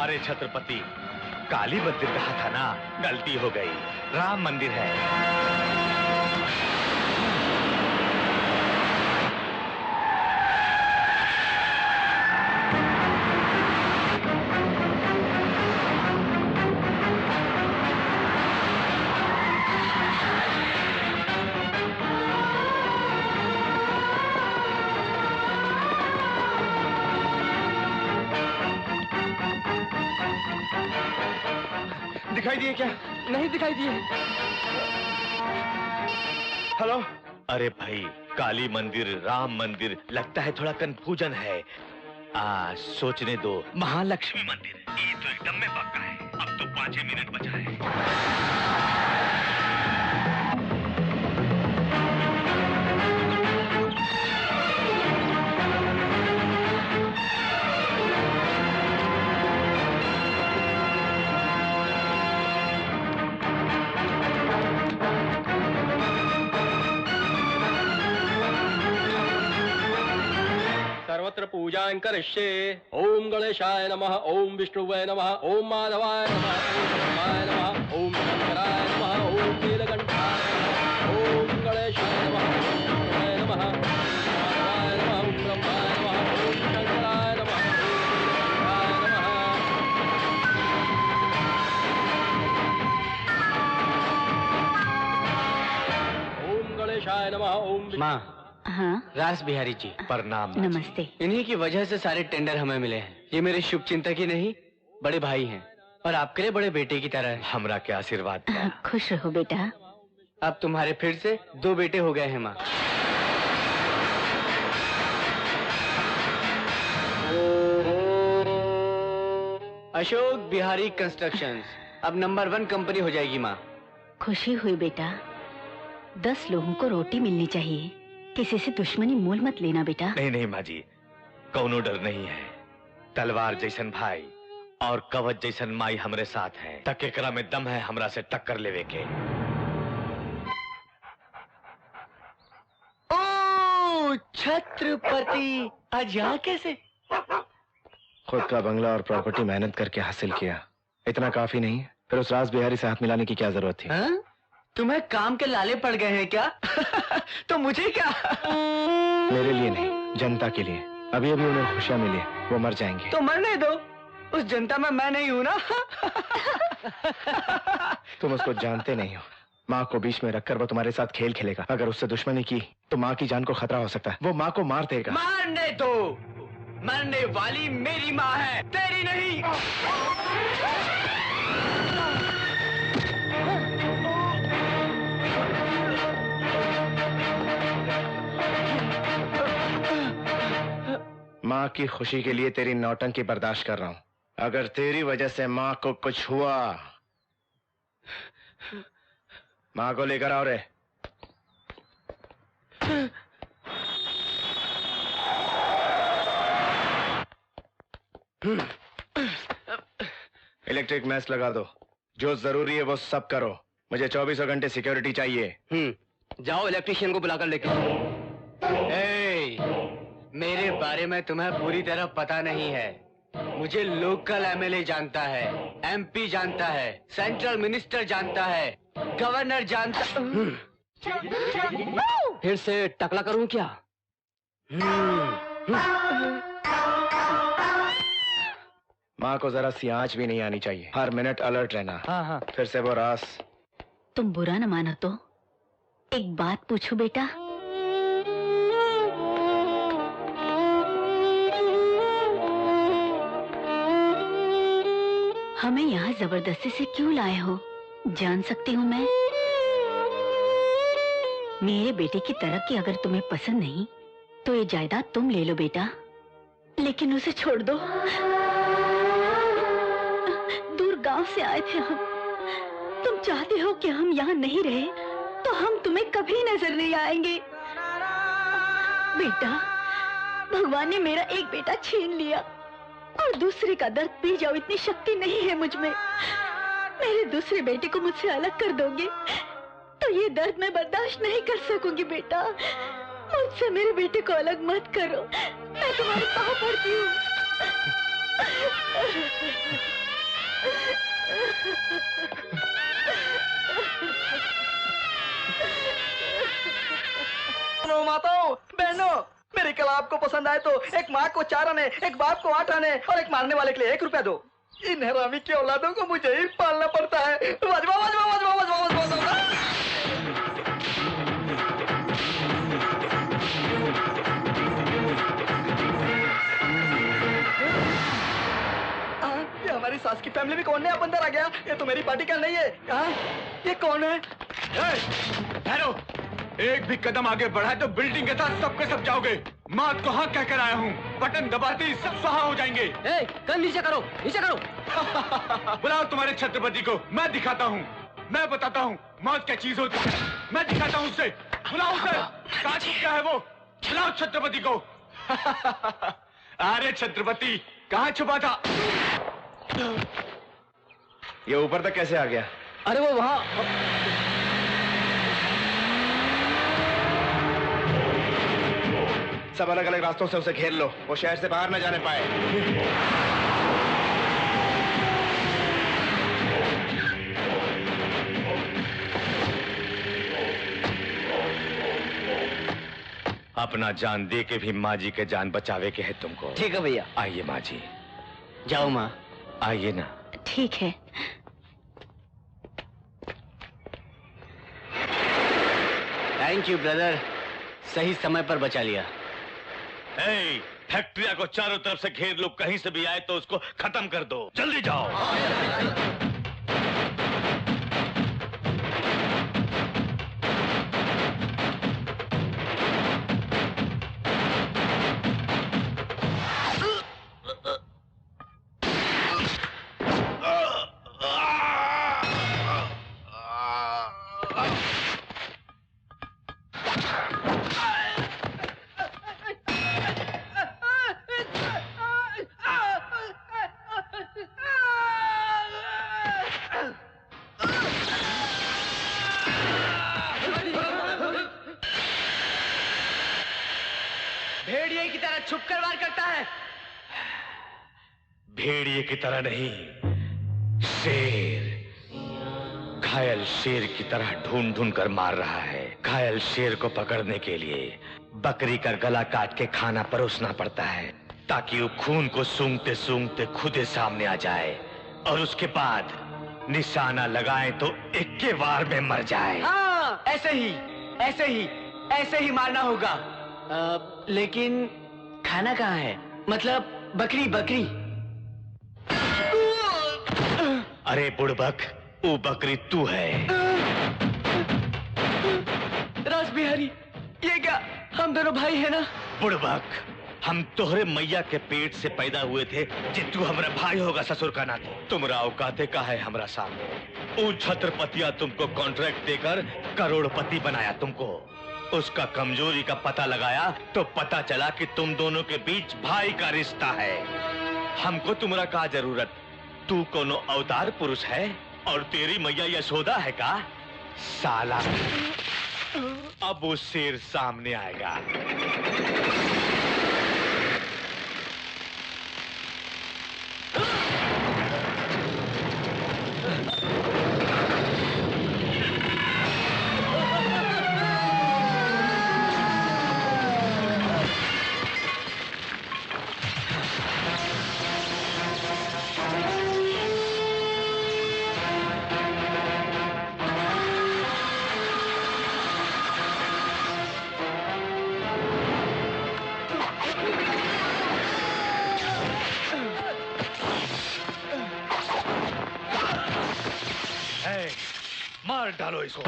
अरे छत्रपति, काली मंदिर कहा था ना, गलती हो गई। राम मंदिर है। दिखाई दिए क्या? नहीं दिखाई दिए। हेलो। अरे भाई, काली मंदिर, राम मंदिर, लगता है थोड़ा कंफ्यूजन है। सोचने दो। महालक्ष्मी मंदिर, ये तो एकदम में पक्का है। अब तो 5 मिनट बचा है। सर्वत्र पूजां करिष्ये। ओम गणेशाय नमः, ओम विष्णुवे नमः, ओम माधवाय नमः, ओम ब्रह्माय नमः, ओम शंकराय नमः, ओम नीलकंठाय नमः, ओम गणेशाय नमः, ओम विष्णुवे नमः, ओम माधवाय नमः, ओम ब्रह्माय नमः, ओम शंकराय नमः, ओम नीलकंठाय नमः। ओम गणेशाय नमः, ओम माँ। हाँ रास बिहारी जी, प्रणाम। नमस्ते। इन्हीं की वजह से सारे टेंडर हमें मिले हैं। ये मेरे शुभ चिंतक ही नहीं, बड़े भाई हैं और आपके लिए बड़े बेटे की तरह है। हमरा के आशीर्वाद। खुश रहो बेटा। अब तुम्हारे फिर से 2 बेटे हो गए हैं माँ। अशोक बिहारी कंस्ट्रक्शंस अब नंबर 1 कंपनी हो जाएगी माँ। खुशी हुई बेटा। 10 लोगों को रोटी मिलनी चाहिए। किसी से दुश्मनी मोल मत लेना बेटा। नहीं नहीं माँ जी, कौनो डर नहीं है। तलवार जैसन भाई और कवच जैसन माई हमरे साथ है। तक एकरा में दम है हमरा से टक्कर लेवे के। ओ छत्रपति, आज यहाँ कैसे? खुद का बंगला और प्रॉपर्टी मेहनत करके हासिल किया, इतना काफी नहीं है? फिर उस राज बिहारी से हाथ मिलाने की क्या जरूरत थी? तुम्हें काम के लाले पड़ गए हैं क्या? तो मुझे क्या? मेरे लिए नहीं, जनता के लिए। अभी अभी उन्हें खुशियां मिली, वो मर जाएंगे। तो मरने दो, उस जनता में मैं नहीं हूं ना। तुम उसको जानते नहीं हो। माँ को बीच में रखकर वो तुम्हारे साथ खेल खेलेगा। अगर उससे दुश्मनी की तो माँ की जान को खतरा हो सकता है। वो माँ को मार देगा। मारने दो, मरने वाली मेरी माँ है, तेरी नहीं। माँ की खुशी के लिए तेरी नौटंकी बर्दाश्त कर रहा हूँ। अगर तेरी वजह से माँ को कुछ हुआ, माँ को लेकर आओ रे। इलेक्ट्रिक मैच लगा दो। जो जरूरी है वो सब करो। मुझे 24 घंटे सिक्योरिटी चाहिए। जाओ इलेक्ट्रिशियन को बुलाकर लेके मेरे बारे में तुम्हें पूरी तरह पता नहीं है। मुझे लोकल एमएलए जानता है, एमपी जानता है, सेंट्रल मिनिस्टर जानता है, गवर्नर जानता। फिर से टकला करूं क्या? माँ को जरा सी आंच भी नहीं आनी चाहिए। हर मिनट अलर्ट रहना। हाँ। फिर से वो रास। तुम बुरा न मानो तो एक बात पूछूं बेटा? हमें यहाँ जबरदस्ती से क्यों लाए हो, जान सकती हूँ मैं? मेरे बेटे की तरक्की अगर तुम्हें पसंद नहीं तो ये जायदाद तुम ले लो बेटा, लेकिन उसे छोड़ दो। दूर गांव से आए थे हम। तुम चाहते हो कि हम यहाँ नहीं रहे तो हम तुम्हें कभी नजर नहीं आएंगे। बेटा, भगवान ने मेरा एक बेटा छीन लिया और दूसरे का दर्द पी जाओ, इतनी शक्ति नहीं है मुझ में। मेरे दूसरे बेटे को मुझसे अलग कर दोगे तो ये दर्द मैं बर्दाश्त नहीं कर सकूंगी बेटा। मुझसे मेरे बेटे को अलग मत करो, मैं तुम्हारे पाँव पड़ती हूँ। माताओं, बहनों, मेरी कला आपको पसंद आए तो एक माँ को 4 आने, एक बाप को 8 आने और एक मारने वाले के लिए 1 रुपया दो। इन हरामी की औलादों को मुझे ही पालना पड़ता है। वाजवा वाजवा वाजवा वाजवा वाजवा। ये हमारी सास की फैमिली में कौन नया बंदर आ गया? ये तो मेरी पार्टी का नहीं है। ये कौन है? ठहरो, एक भी कदम आगे बढ़ाए तो बिल्डिंग के साथ सबके सब जाओगे। मात को हाँ कहकर आया हूँ, बटन दबाते ही सब स्वाहा हो जाएंगे। कल नीचे करो, नीचे करो। बुलाओ तुम्हारे छत्रपति को, मैं दिखाता हूँ, मैं बताता हूँ मौत क्या चीज होती है। मैं दिखाता हूँ उससे। बुलाओ उसे, कहाँ क्या है वो? बुलाओ छत्रपति को। अरे छत्रपति कहाँ छुपा था? ये ऊपर तक कैसे आ गया? अरे वो वहाँ। सब अलग अलग रास्तों से उसे घेर लो, वो शहर से बाहर न जाने पाए। अपना जान दे के भी माँ जी के जान बचावे के है तुमको। ठीक है भैया। आइए माँ जी। जाओ माँ। आइए ना। ठीक है। थैंक यू ब्रदर, सही समय पर बचा लिया। फैक्ट्रिया को चारों तरफ से घेर लो, कहीं से भी आए तो उसको खत्म कर दो। जल्दी जाओ। भेड़िए की तरह छुपकर वार करता है। भेड़िए की तरह नहीं, शेर, घायल शेर की तरह ढूंढ ढूंढ कर मार रहा है। घायल शेर को पकड़ने के लिए बकरी का गला काट के खाना परोसना पड़ता है, ताकि वो खून को सूंघते सूंघते खुद ही सामने आ जाए और उसके बाद निशाना लगाए तो एक के वार में मर जाए। हाँ, ऐसे ही मारना होगा। लेकिन खाना कहाँ है? मतलब बकरी। अरे बुड़बक, वो बकरी तू है। रास बिहारी, ये क्या हम दोनों भाई है ना? बुड़बक, हम तोहरे मैया के पेट से पैदा हुए थे, जे तू हमारा भाई होगा ससुर का नाते। तुमरा औकाते का है हमरा सामने। वो छत्रपतिया तुमको कॉन्ट्रैक्ट देकर करोड़पति बनाया तुमको। उसका कमजोरी का पता लगाया तो पता चला कि तुम दोनों के बीच भाई का रिश्ता है। हमको तुमरा का जरूरत? तू कोनो अवतार पुरुष है और तेरी मैया यशोदा है का? साला, अब वो शेर सामने आएगा। मार डालो इसको।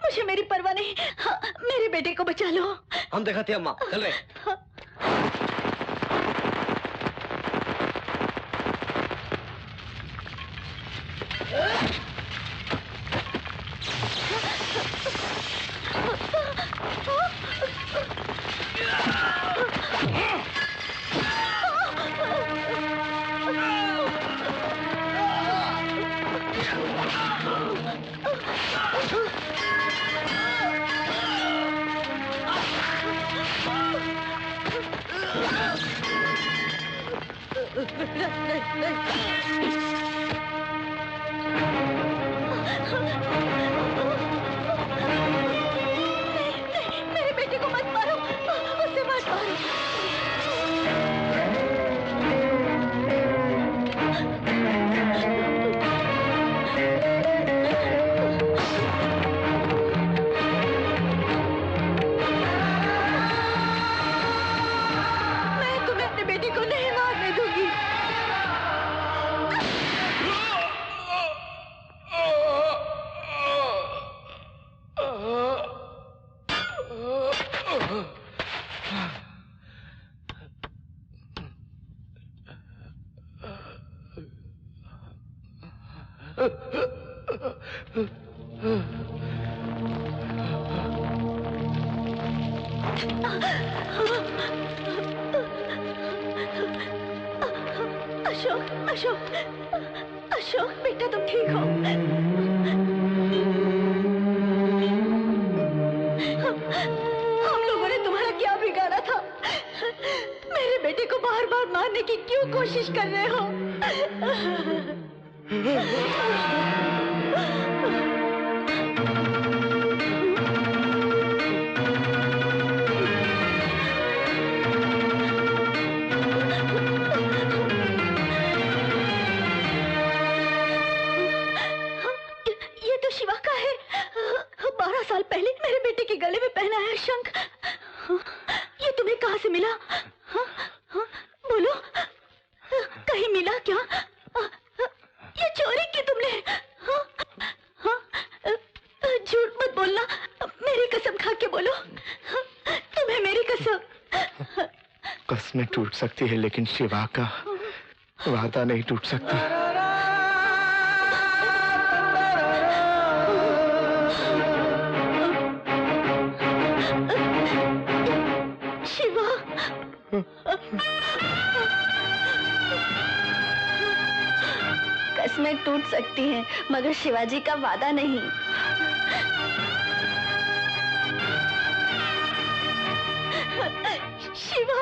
मुझे मेरी परवाह नहीं। हाँ, मेरे बेटे को बचा लो। हम दिखाते हैं अम्मा, चल रहे। हाँ। मेरे बेटे को मत मारो, उसे मत मारो। मैं तुम्हें अपने बेटे को नहीं मारने दूंगी। अशोक, अशोक, अशोक बेटा तुम ठीक हो? हम लोगों ने तुम्हारा क्या बिगाड़ा था? मेरे बेटे को बार बार मारने की क्यों कोशिश कर रहे हो? ये तो शिवा का है। 12 साल पहले मेरे बेटे के गले में पहना है शंख। ये तुम्हें कहाँ से मिला? हाँ? हाँ? बोलो, कहीं मिला क्या? ये चोरी की तुमने? कस्में टूट सकती है लेकिन शिवा का वादा नहीं टूट सकता। शिवा, कस्में टूट सकती हैं मगर शिवाजी का वादा नहीं। शिवा,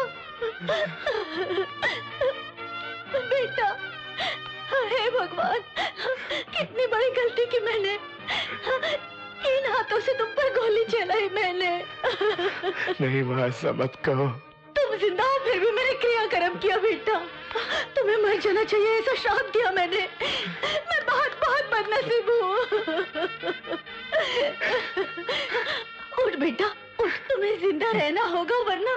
बेटा, हे भगवान, कितनी बड़ी गलती की मैंने। इन हाथों से तुम पर गोली चलाई मैंने। नहीं माँ, ऐसा मत कहो। तुम जिंदा हो फिर भी मैंने क्रियाकर्म किया बेटा। तुम्हें मर जाना चाहिए ऐसा श्राप दिया मैंने। मैं बहुत बहुत बदनसीब हूँ। उठ बेटा उठ, तुम्हें जिंदा रहना होगा वरना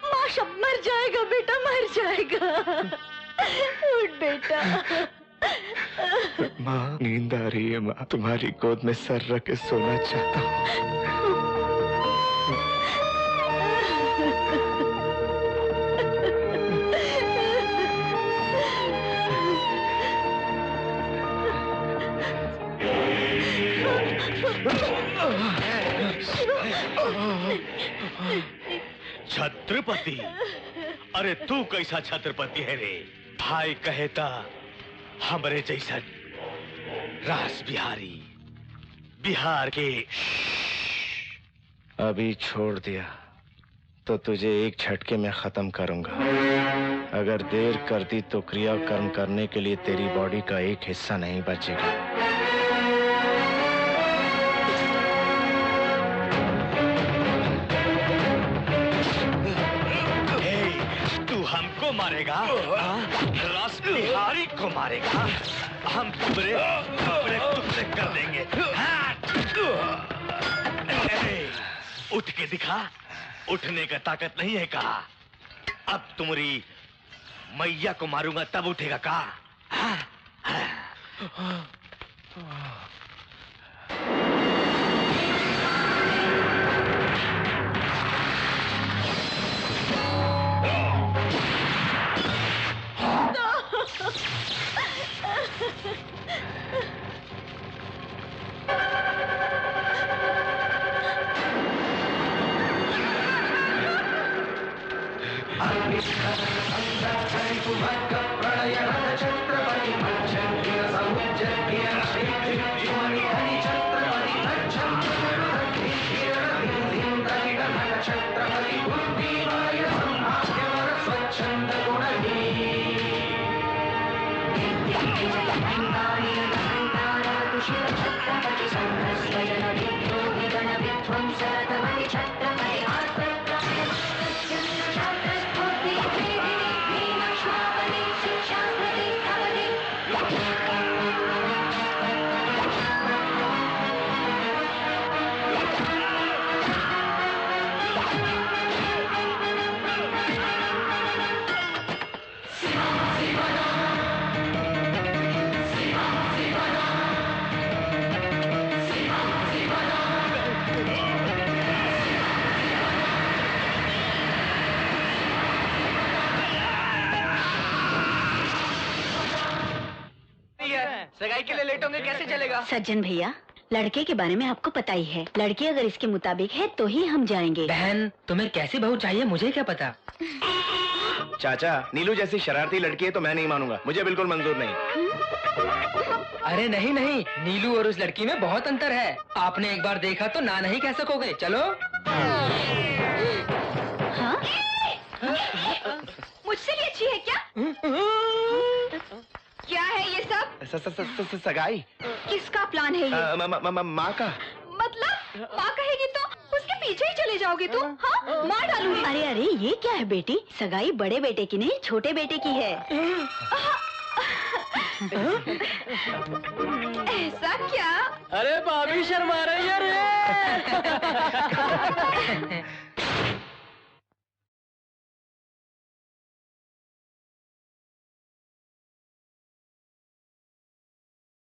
माँ शब मर जाएगा बेटा, मर जाएगा। उठ बेटा। माँ नींद आ रही है माँ, तुम्हारी गोद में सर रख के सोना चाहता हूँ। छत्रपति, अरे तू कैसा छत्रपति है रे? भाई कहता हमरे जैसा रास बिहारी, बिहार के। अभी छोड़ दिया तो तुझे एक झटके में खत्म करूंगा। अगर देर कर दी तो क्रियाकर्म करने के लिए तेरी बॉडी का एक हिस्सा नहीं बचेगा। हमको मारेगा? रास बिहारी को मारेगा? हम टुकड़े टुकड़े कर देंगे। उठ के दिखा, उठने का ताकत नहीं है का? अब तुम्हारी मैया को मारूंगा तब उठेगा का? सगाई के लिए लेट होंगे, कैसे चलेगा? सज्जन भैया, लड़के के बारे में आपको पता ही है। लड़की अगर इसके मुताबिक है तो ही हम जाएंगे। बहन, तुम्हें कैसी बहू चाहिए मुझे क्या पता। चाचा, नीलू जैसी शरारती लड़की है तो मैं नहीं मानूंगा, मुझे बिल्कुल मंजूर नहीं। अरे नहीं नहीं, नीलू और उस लड़की में बहुत अंतर है। आपने एक बार देखा तो ना नहीं कह सकोगे। चलो। हाँ? मुझसे भी अच्छी है क्या? क्या है ये सब? सगाई। किसका प्लान है ये? माँ का। मतलब माँ कहेगी तो उसके पीछे ही चले जाओगे तुम? हाँ, मार डालूंगी। अरे अरे, ये क्या है बेटी? सगाई बड़े बेटे की नहीं, छोटे बेटे की है। ऐसा क्या? अरे भाभी शर्मा रही है रे।